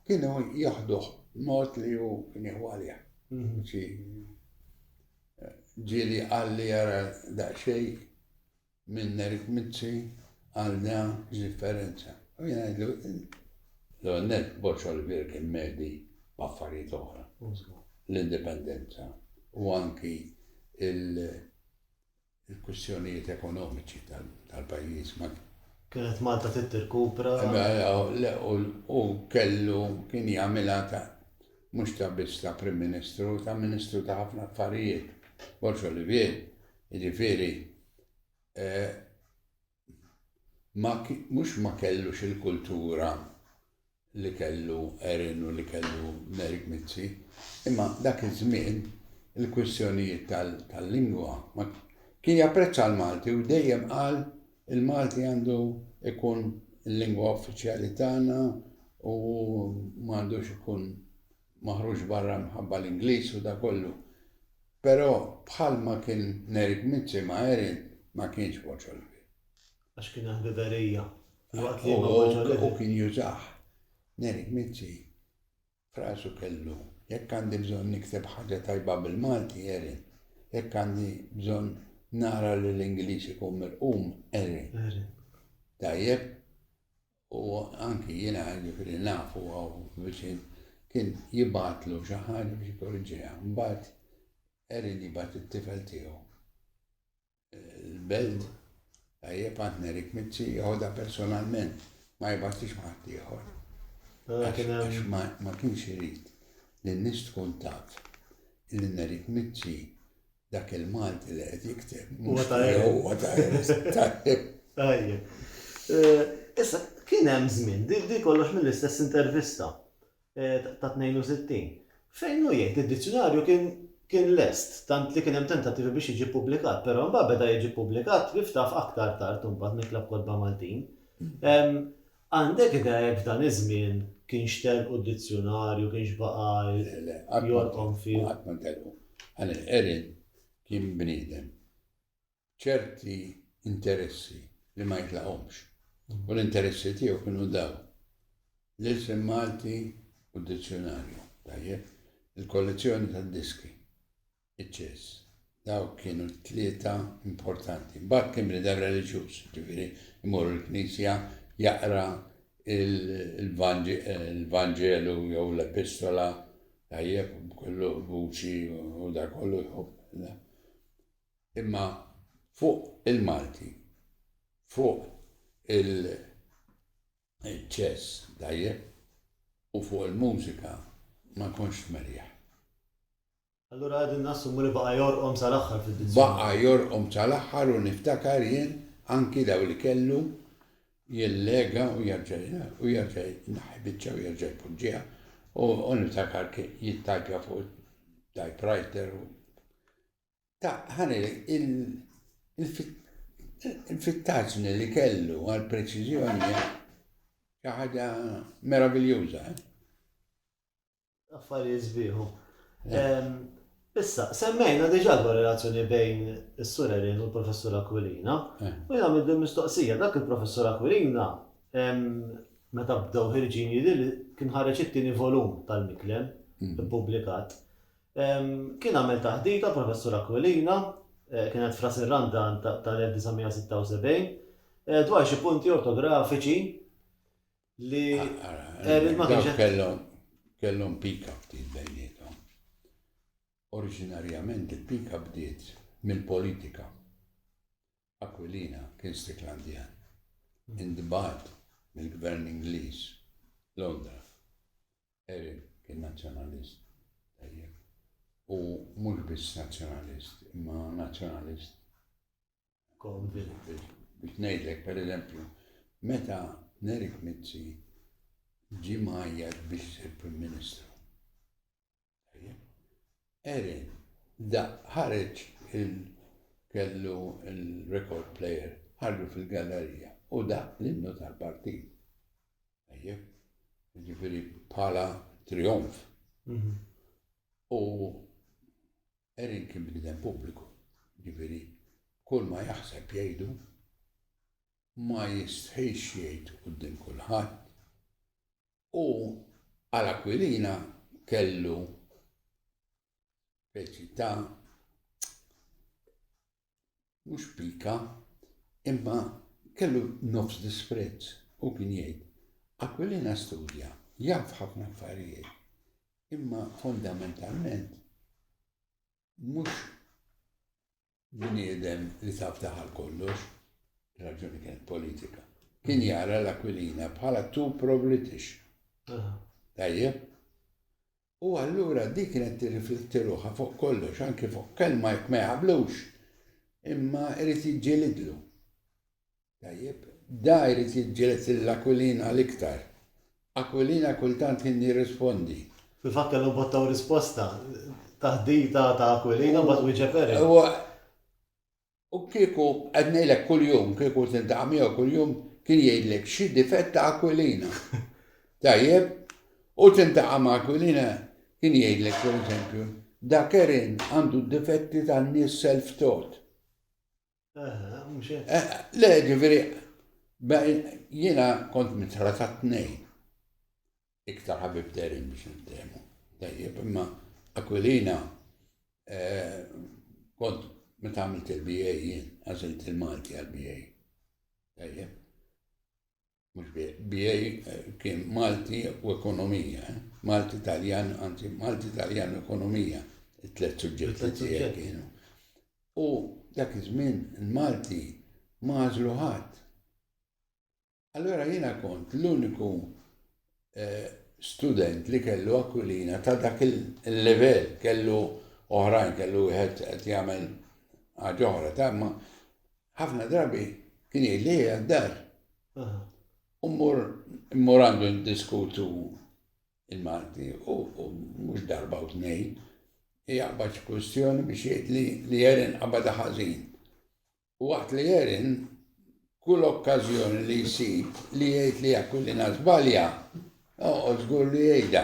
kienu jaħduh mod li hu kien jħwalja. Ġieli għalli jara daqxej minn Erik Mizzi għalna differenza. U jena l-għonnet Bush Olivier kien medi b'affarijiet oħra. L-indipendenza u anki il-kwistjonijiet ekonomiċi tal-pajjiż. Kienet Malta tirkupra. U kellu kien jagħmilha ta' mhux ta' biss ta' Prim Ministru, ta' Ministru ta' ħafna affarijiet. Bush Olivier, jiġifieri mhux ma kellux il-kultura li kellu Erin u li kellu Erik Mizzi, imma dak iż-żmien il-kwistjonijiet tal-lingwa kien japprezza l-Malti u dejjem qal il-Malti għandu ikun il-lingwa uffiċjali tagħna u m'għandux ikun maħruġ barra mħabba l-Ingliż u da kollu. Però bħalma kien Erik Mizzi ma' Erin ma kienx Bush Olivier. Għax kien ħbiberija. U kien jużaħ. Erik Mizzi frasu kellu, jekk għandi bżonn nikteb ħaġa tajba bil-Malti, Erin. Jekk għandi bżonn nara li l-Ingliż ikun mirqum, Erin. Tajjeb, u anki jiena ġifieri nafu għaw biex kien jibatlu xi ħaġa biex jikorriġiha. Mbagħad Erin jibat it-tifel tiegħu. Il-belt tajjeb għand Erik Mizzi jieħodha personalment, ma jibatix ma' ħadd ieħor. Għax ma kienx irid li n-nies tkun taf li Erik Mizzi dak il-Malti li qed jikteb. Huwa ta' Erin. Issa, kien hemm żmien, di kollox mill-istess intervista ta' 62. Fejn hu jgħid id-dizzjonarju kien lest, tant li kien hemm tentattivi biex jiġi publikat, però mbagħad beda jiġi publikat biftaf aktar tard imbagħad mill-Klabb Kodba Maltin. Għandek idea f'dan iż-żmien kien xtelqu d-dizzjonarju, kien xbaqa' jorqom fih. Qatt ma ntelqu. Erin kien bniedem ċerti interessi li ma jitlaqhomx. U l-interessi tiegħu kienu daw. L-isem Malti u d-dizzjonarju. Tajjeb, il-kollezzjoni tad-diski, iċ-ċess. Daw kienu tlieta importanti. Mbagħad kien bniedem reliġjuż, ġifieri imur il-Knisja jaqra il-Vangelu jew l-Epistola, tajjeb kollu vuċi u da kollu jħobb. Imma fuq il-Malti, fuq il-ċess, tajjeb, u fuq il-mużika ma konx tmerjaħ. Allura għadin nassum li baqa jorqom sal-axħar fil-dizzjoni. Baqa jorqom sal-axħar u niftakar jien anki daw li kellu jillega u jarġaj naħibitċa u jarġaj poġġija u niftakar jittajpja fuq typewriter. Ħani il-fittaġni li kellu għal-preċizjoni xi ħaġa meraviljuża. Affarijiet sbieħu. Issa, semmejna diġà relazzjoni bejn is-Sur Erin u l-Professur Aquilina. U jgħam id-mistoqsija, dak il-Professur Aquilina, meta bdew ħirġin jidil, kien ħareġ it-tieni volum tal-Miklem, ippubblikat. Kien għamel taħdita Professur Aquilina, kienet fras ir-Randan tal-1976, dwar xi punti ortografiċi li Erin ma kienx kellhom pika ftit bejniethom. Oriġinarjament il-pika bdiet mill-politika. Aquilina kien Stiklandjan. Indbat mill-Gvern Ingliż Londra. Erin kien nazzjonalist. U mhux biss nazzjonalist, imma nazzjonalist. Biex ngħidlek, pereżempju, meta Erik Mizzi ġie mgħajjad biex isir Prim Ministru. Erin, da ħareġ kellu il-record player, ħarġu fil-gallerija, u da l-innu tal-partit. Ġifiri bħala trionf. U Erin kien bnidem pubbliku, ġifiri kull ma jaħseb jgħidu, ma jistħiex jgħid quddiem kulħadd. U għal-Aquilina kellu speċi ta' mhux pika, imma kellu nofs disprezz u kien jgħid Aquilina studja, jaf ħafna affarijiet, imma fondamentalment mhux bniedem li taf taħal kollox, raġuni kienet politika. Kien jara l-Aquilina bħala too pro-British. Tajjeb? U allura dik kienet tirrifletti ruħha fuq kollox, anke fuq kelma jekk ma jaqblux, imma irid jiġġielidlu. Tajjeb? Da jrid jiġġieled l-Aquilina l-iktar. Aquilina kultant kien jirrispondi. Fil-fatt kellu bottaw risposta taħdita ta' Aquilina bat wieġeb Erin. U kieku għednejlek kull-jum, kieku tintaqa' miegħu kull-jum, kien jgħidlek xi difett ta' Aquilina. Tajjeb? U tintaqa' ma' Aquilina kien jgħidlek, per eżempju, dak Erin għandu d-difetti tan-nies self-taught. Le, ġifieri, jiena kont mitħra ta' tnejn. Iktar ħabib Erin biex niftehmu. Tajjeb, imma Aquilina kont meta għamilt il-BA jien, għażilt il-Malti għal-BA. Tajjeb. Mhux BA kien Malti u ekonomija. Malti Taljan, anzi Malti Taljan u ekonomija. It-tlet suġġetti tiegħi kienu. U dak iż-żmien il-Malti ma għażlu ħadd. Allura jiena kont l-uniku student li kellu Aquilina ta' dak il-level, kellu oħrajn, kellu wieħed qed jagħmel ħaġa oħra, ta' ma ħafna drabi kien jgħid li għad-dar. U mmur għandu ndiskutu il-Malti u mhux darba u tnejn, jaqbad kwestjoni biex jgħid li Erin qabada ħażin. U waqt li Erin kull okkażjoni li jsib li jgħid li Aquilina żbalja, żgur li jgħidha.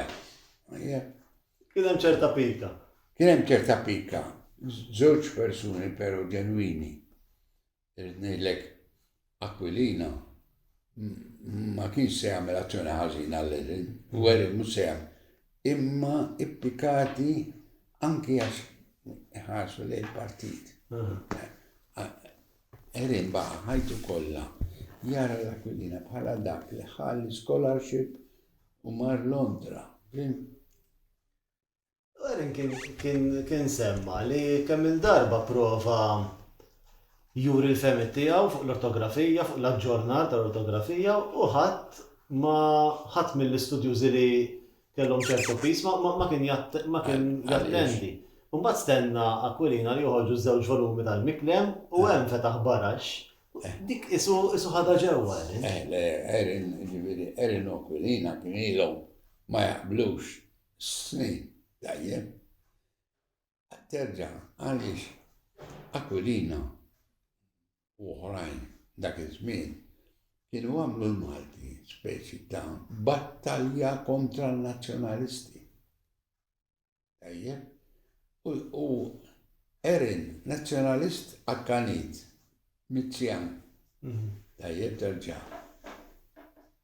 Kien hemm ċerta pika. Kien hemm ċerta pika. Żewġ persuni però ġenwini. Irid ngħidlek Aquilina ma kienx se jagħmel azzjoni ħażina għall-Erin, u Erin mhux se jagħmel. Imma ippikati anki għax ħarsu lejn il-partit. Erin baqa' ħajtu kollha jara l-Aquilina bħala dak li ħalli scholarship u mar Londra. Erin kien semma li kemm il-darba prova juri l-femit tiegħu fuq l-ortografija, fuq l-aġġornar tal-ortografija u ħadd mill-istudjużi li kellhom ċertu pis ma kien jattendi. Mbagħad stenna Aquilina li joħorġu żewġ volumi tal-Miklem u hemm fetaħ barax. Dik isu ħadha ġewwa Erin. Erin u Aquilina kien ilhom ma jaqblux snin, tajjeb. Terġa' għaliex Aquilina u oħrajn dak iż-żmien kienu għamlu l-Malti speċi ta' battalja kontra n-nazzjonalisti. Tajjeb. U Erin nazzjonalist akkanit mit-Ċjan. Tajjeb terġa'.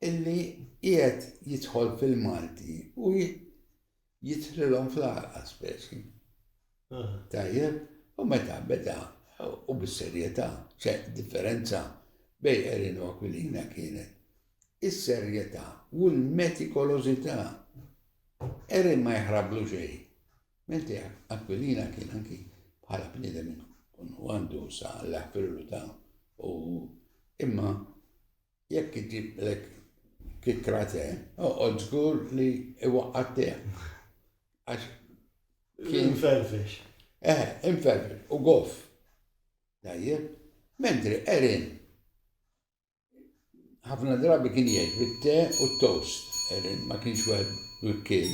Illi qiegħed jidħol fil-Malti u jidħlilhom fl-għalqa speċi. Tajjeb, u meta beda u bis-serjetà, differenza bejn Erin u Aquilina kienet is-serjetà u l-metikolożità. Erin ma jħrablu xejn. Menti Aquilina kien anki bħala bniedem u għandu sa l-ħfirlu ta' u imma jekk iġiblek kikrate, uqgħod żgur li iwaqqatteh. Għax kien inferfix. Inferfix u goff. Tajjeb, mentri Erin ħafna drabi kien jgħid bit-te u t-toast. Erin ma kienx wieħed wikkil.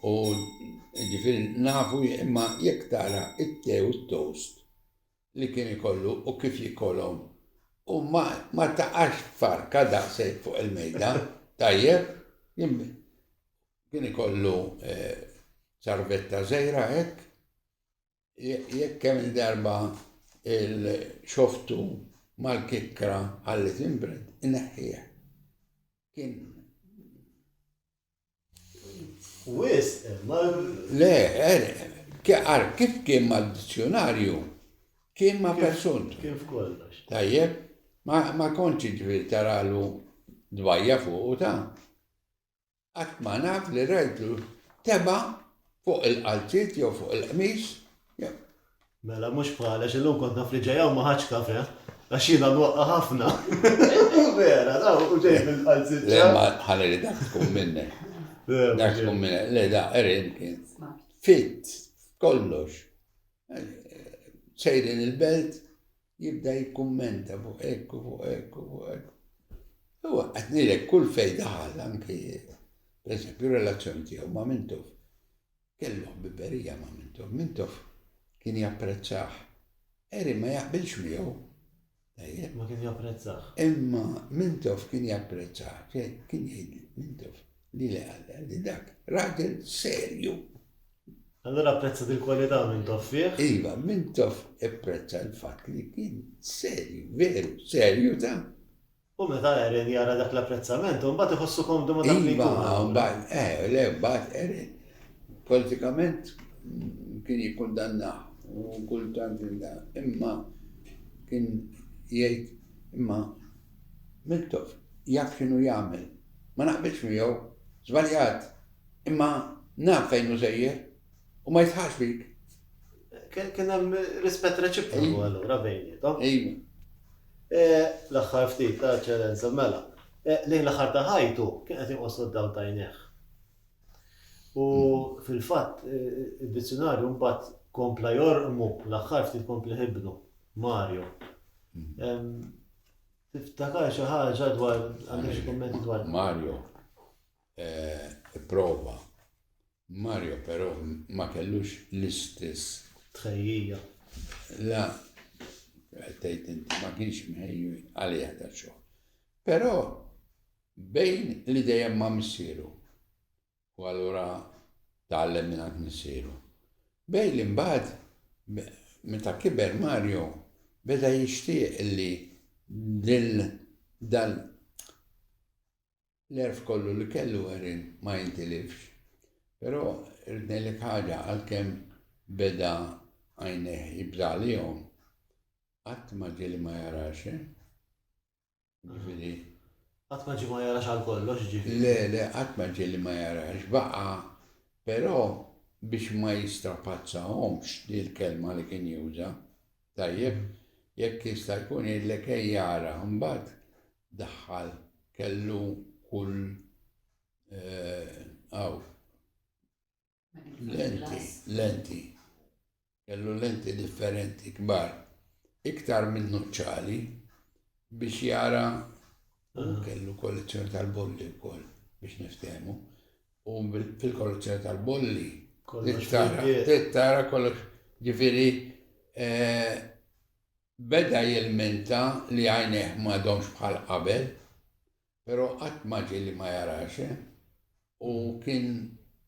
U ġifiri nafu imma jekk tara it-te u t-toast li kien ikollu u kif jikolhom. U ma taqax farka daqsejk fuq il-mejda, tajjeb, kien ikollu ċarvetta żgħira hekk, jekk kemm il-darba il-xoftu mal-kikra ħalli tinbred, inneħħieha. Kien Wis, ma le, kif kien mal-dizzjonarju, kien ma' person. kif kollox. Tajjeb, ma konċi ġifiri taralu dwajja fuq u ta' għat ma naf li rajtlu teba fuq il-qalċit jew fuq il-qmis. Mela mhux bħalex illum kont naf li ġejjaw ma ħadx kafe, għax jiena nwaqqa ħafna. Vera, daw u ġej Le fil-qalzitċa. ma ħalli li dak tkun minne. Dak tkun minne, le da erin kien. Fit, kollox. Sejrin il-belt jibda jikkummenta fuq ekku, fuq ekku, fuq ekku. Huwa għatnilek kull fej daħal anki, per esempio, relazzjoni tiegħu ma' Mintoff. Kellu biberija ma' Mintoff. Mintoff kien japprezzah. Erin ma jaqbilx miegħu. Tajjeb. Ma kien japprezzaħ. Imma Mintoff kien japprezzah. Kien jgħid Mintoff li li dak raġel serju. Allora apprezza il-kwalità minn toffieħ. Iva, Mintoff apprezza l-fatt li kien serju, veru, serju ta' U meta Erin jara dak l-apprezzament, u mbagħad iħossu komdu ma dak li Iva, jkun. mbagħad Erin politikament kien jikkundanna u kultant imma kien jgħid imma Mintoff jaf x'inhu jagħmel. Ma naqbilx miegħu, żbaljat, imma naf fejn hu sejjer u ma jitħax fik. Kien hemm rispett reċiproku allura bejniethom. Iva. L-aħħar ftit ta' ċelenza mela. Lejn l-aħħar ta' ħajtu kien qed inqossu d-dawl ta' jneħ. U fil-fatt id-dizzjonarju mbagħad kompla jorqmu l-aħħar ftit kompli ħibnu Mario. Tiftakar xi ħaġa dwar għandek xi kummenti dwar Mario prova. Mario però ma kellux l-istess. tħejjija. La, għattajt inti ma kienx mħejju għalija ta' xogħol. Però bejn li dejjem ma' missieru u allura tgħallem minn għand missieru. Bejn li mbagħad meta kiber Mario beda jixtieq li dal l-erf kollu li kellu Erin ma jintilifx. Però irnelek ħaġa għalkemm beda għajneħ jibda għalihom qatt ma ġieli ma jarax. Ġifieri Qatt ma ġi ma jarax għal kollox ġifieri. le qatt ma ġieli ma jarax baqa' però biex ma jistrapazzahomx di l-kelma li kien juża. Tajjeb, jekk jista' jkun jgħidlek jara mbagħad daħħal kellu kull lenti. Kellu lenti differenti kbar. Iktar minn nuċċali biex jara kellu kollezzjoni tal-bolli wkoll biex niftehmu. U fil-kollezzjoni tal-bolli tittara kollox ġifieri beda jilmenta li għajneħ m'għadhomx bħal qabel, però qatt ma ġieli ma jarax u kien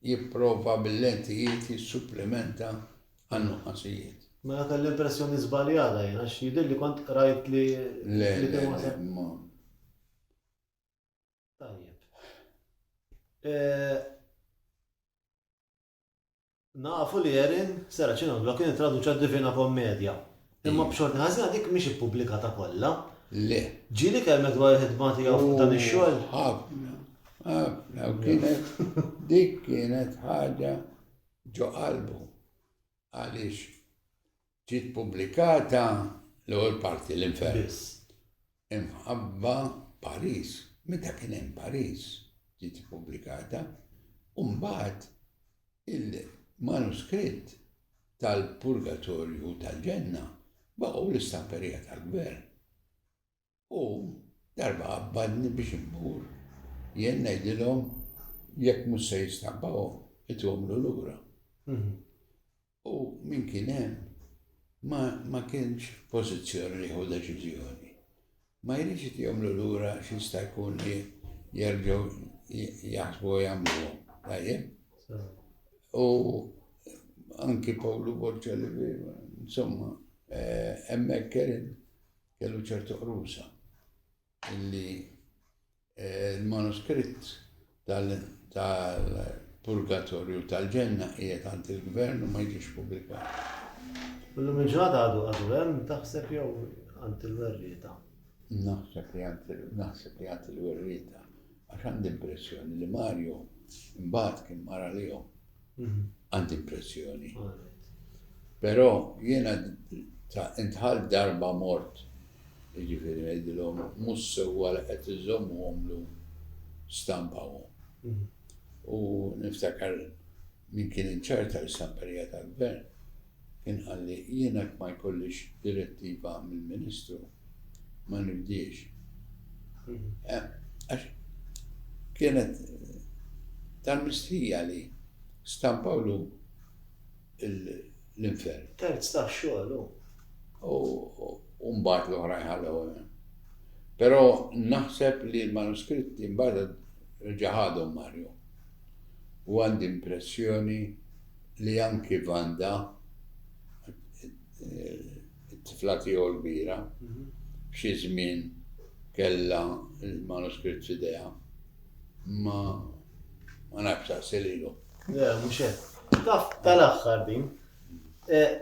jipprova bil-lentijiet jissupplementa għan-nuqqasijiet. Ma kelli l-impressjoni żbaljata jien għax jidhirli kont rajt li Le, kien wasal. ma. Tajjeb. Nafu li Erin sera ċinoglu kien traduċa Divina Kommedja. Imma b'xorti ħażina dik mhix ippubblikata kollha. Le. Ġieli kellek dwar il-ħidma tiegħu fuq dan ix-xogħol. ħafna, u dik kienet ħaġa ġo qalbu. Għaliex ġiet pubblikata l-ewwel parti l-infern. Biss. Imħabba Pariż. Meta kien hemm Pariż ġiet pubblikata, u mbagħad il-manuskritt tal-Purgatorju u tal-Ġenna baqgħu l-istamperija tal-Gvern. U darba qabbadni biex immur jien ngħidilhom jekk mhux se jistabbgħu itwomlu lura. Mhm. U min kien hemm ma kienx pożizzjoni li jieħu deċiżjoni. Ma jridx jagħmlu lura x'jista' jkun li jerġgħu jaħsbu jagħmluhom. Tajjeb? U anki Pawlu Borġelli, insomma, hemmhekk kellu ċertu qrusa illi il-manuskritt tal-purgatorju tal-ġenna qiegħed għand il-gvern u ma jiġix pubblikat. Kullum il-ġurnata għadu hemm taħseb jew għand il-werrieta. Naħseb li għand il-werrieta għax għandi impressjoni li Mario imbagħad kien mara lihom. Għandi impressjoni. Però jiena intħall darba mort, jiġifieri ngħidilhom mhux sewwa li qed iżommuhomlu stampawhom. U niftakar min kien inċarta l-istamperija tal-gvern kien qal li jiena ma jkollix direttiva mill-Ministru ma nibdiex. Għax kienet tal-mistħija li stampawlu l-infern. Terz ta' xogħol. U mbagħad l-oħra jħallewhom. Però naħseb li l-manuskritti mbagħad ġaħadhom Mario. U għandi impressjoni li anki Vanda, it-tifla tiegħu l-kbira, f'xi żmien kellha l-manuskritt f'idejha. Ma nafx selilu. Mhux hekk. Taf tal-aħħar din.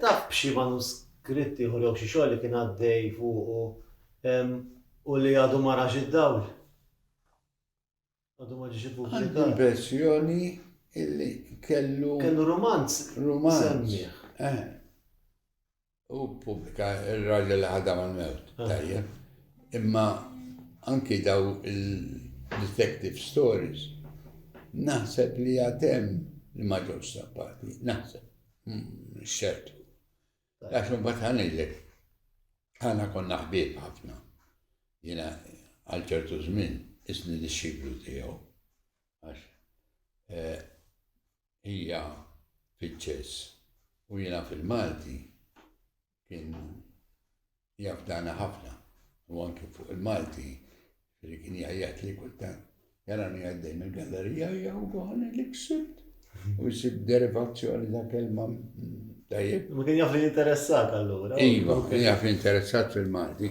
Taf b'xi manuskritti ieħor jew xi xogħol li kien għaddej fuqu u li għadu ma rax id-dawl. Għadu ma ġiex Għandi ippubblikat. impressjoni illi kellu romanz. semmieħ. U pubblika il-raġel li ħadam għal-mewt, tajjeb. Imma anki daw il-detective stories, naħseb li għatem li ma ġew stampati, naħseb, xertu. Għax mbagħad ħanilek, ħana konna ħbieb ħafna. Jiena għal ċertu żmien isni disċiplu tiegħu. Għax hija fiċ-ċess u jiena fil-Malti kien jafdana ħafna u anke fuq il-Malti li kien jgħajjat li kultant jarani għaddej mill-gallerija jgħu għani li ksibt u jisib derivazzjoni ta' kelma tajjeb. Ma kien jaf li interessak allura. Iva, kien jaf interessat fil-Malti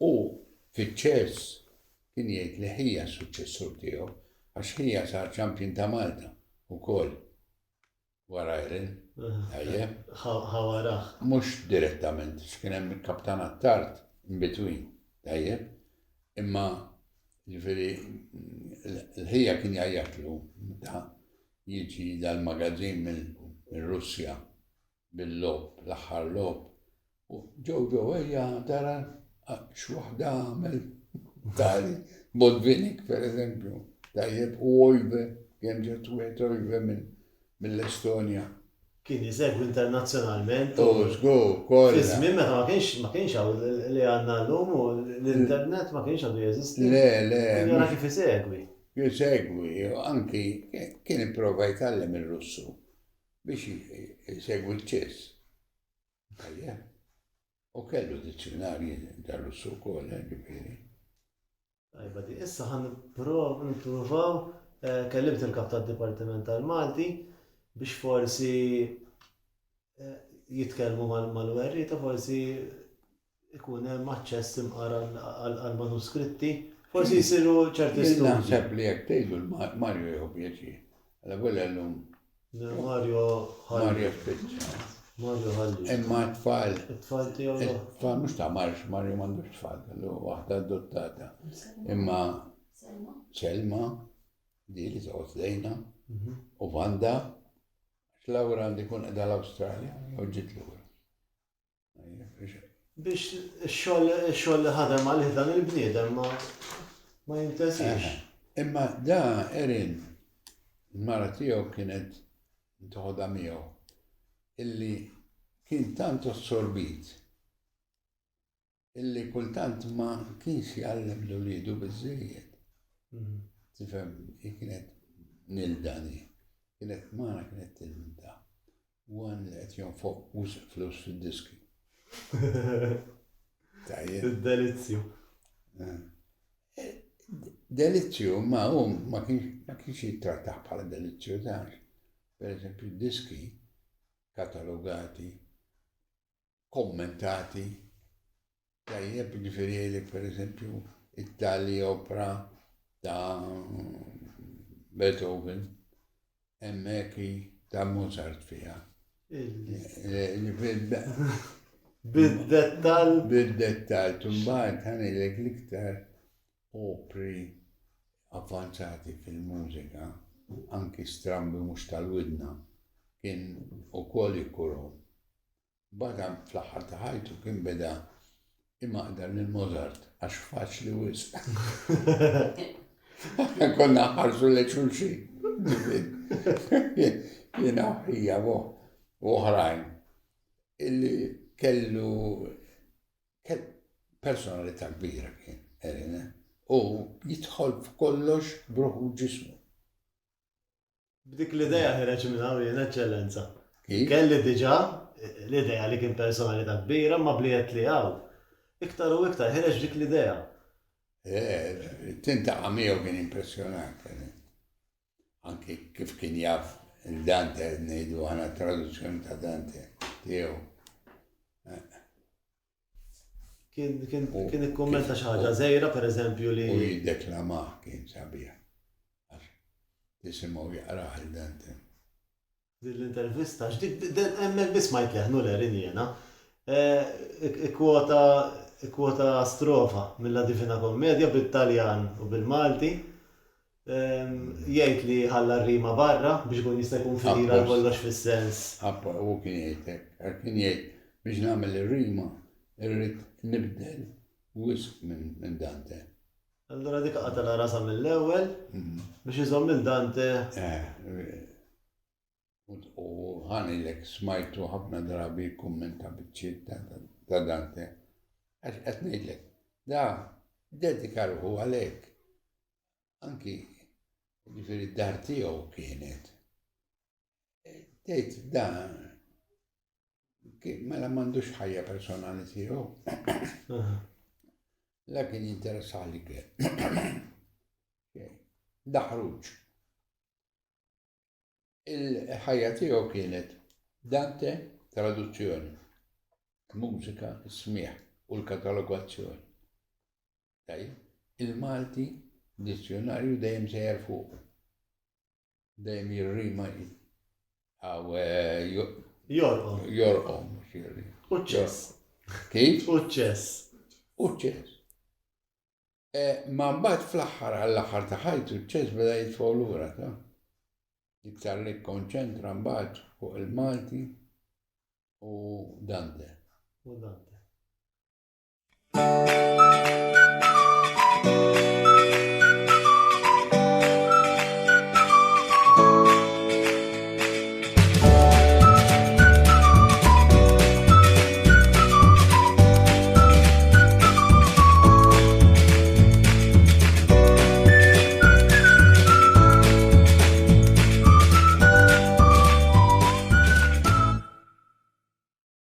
u fiċ-ċess kien jgħid li ħija s-suċċessur tiegħu għax ħija sar ċampjon ta' Malta ukoll wara Eren. Tajjeb. Ħawaraħ. Mux direttament, x'kien hemm il-kaptan Attart in between, tajjeb. Imma ġifieri l-ħija kien jgħajjatlu ta' jiġi dal-magazzin mill-Russja bil-lob, l-aħħar lob. U ġew ejja tara x'waħda għamel tali Bodvinik per eżempju, tajjeb u Ojve, kien ġet wieħed Ojve mill-Estonja. Kien jisegwu internazzjonalment. Kolla. Fi-żmien meta ma kienx hawn li għandna llum u l-internet ma kienx għandu jeżisti. Le. Jara kif isegwi. Jisegwi, anki kien ipprova jtallem ir-Russu biex jisegwi ċess. Tajjeb. U kellu dizzjonarji tar-Russu wkoll, ġifieri. Tajba di, issa ħan nippruvaw kellimt il-kap tad-Dipartiment tal-Malti biex forsi jitkellmu mal-werrieta, forsi ikun hemm aċċess imqar għall-manuskritti, forsi jsiru ċerti studji. Naħseb li jekk tgħidu Mario jew pjaċir. Alla quella llum Mario Spitz. Mario Ħalli. Imma tfal. It-tfal tiegħu. Tfal mhux ta' Mario m'għandux tfal, kellu waħda adottata. Imma Selma di li toqgħod lejna u Vanda Laura għandi kun qiegħda l-Awstralja jew ġiet lura. Biex ix-xogħol li ħadem għalih dan il-bniedem ma jintesix. Imma da Erin, il-mara tiegħu kienet toħodha miegħu illi kien tant assorbit illi kultant ma kienx jgħallem l-uliedu biżżejjed. Tifhem, kienet nildani. kienet maħna kienet tilminta. Għan li qed jonfoq wisq flus fid-diski. Tajjeb. Id-delizzju. Delizzju, ma hu ma kienx jittrattaħ bħala delizzju dax. Per eżempju, diski katalogati, kommentati, tajjeb ġifieri per eżempju it-tali opera ta' Beethoven, emmeki ta' Mozart fija. Bid-dettal. Bid-dettal, tumbaħt ħani l-iktar opri avanzati fil-mużika, anki strambi mux tal-widna, kien u kol jikuru. Bada fl-axar ta' ħajtu kien beda imaqdar lil-Mozart, għax faċli wisq. Konna ħarsu li xulxin. Kiena ħija uħrajn. Illi kellu personalità kbira kien, erina. U jidħol f'kollox bruħu ġismu. B'dik l-ideja ħireġ minn hawn eċċellenza. Kif? Kelli diġà l-ideja li kien personalità kbira ma bliet li hawn. Iktar u iktar ħireġ dik l-ideja. Tintaqa' miegħu kien impressjonanti. Anki kif kien jaf il-Dante, ngħidu ħana traduzzjoni ta' Dante tiegħu. Kien ikkummenta xi ħaġa żgħira pereżempju li. U jiddeklamah kien sabiħ. Tisimgħu jaqrah il-Dante. Din l-intervista, hemmhekk biss ma jtleħnu l-erin jiena. Kwota strofa mill Divina Kommedja bil-Taljan u bil-Malti. Jgħid li ħalla r-rima barra biex ikun jista' jkun fira kollox fis-sens. U kien jgħidlek, kien jgħid biex nagħmel ir-rima irrid nibdel wisq minn Dante. Allura dik qatala rasa mill-ewwel biex iżomm il-Dante. U ħanilek smajtu ħafna drabi kummenta biċċiet ta' Dante. Qed ngħidlek, da dedika ruħu għalhekk. Anki ġifieri d-dar tiegħu kienet. Tgħid da mela m'għandux ħajja personali tiegħu. Lakin jinteressali kien. Daħruġ. Il-ħajja tiegħu kienet Dante traduzzjoni, mużika, smieħ u l-katalogazzjoni. Il-Malti dizzjonarju dejjem sejjer fuq. Dejjem jirrima jorqom. U ċess. Kif? U ċess. U ċess. Ma mbagħad fl-aħħar għall-aħħar ta' ħajtu ċess beda jitfgħu lura ta'. Iktar li konċentra mbagħad fuq il-Malti u Dante.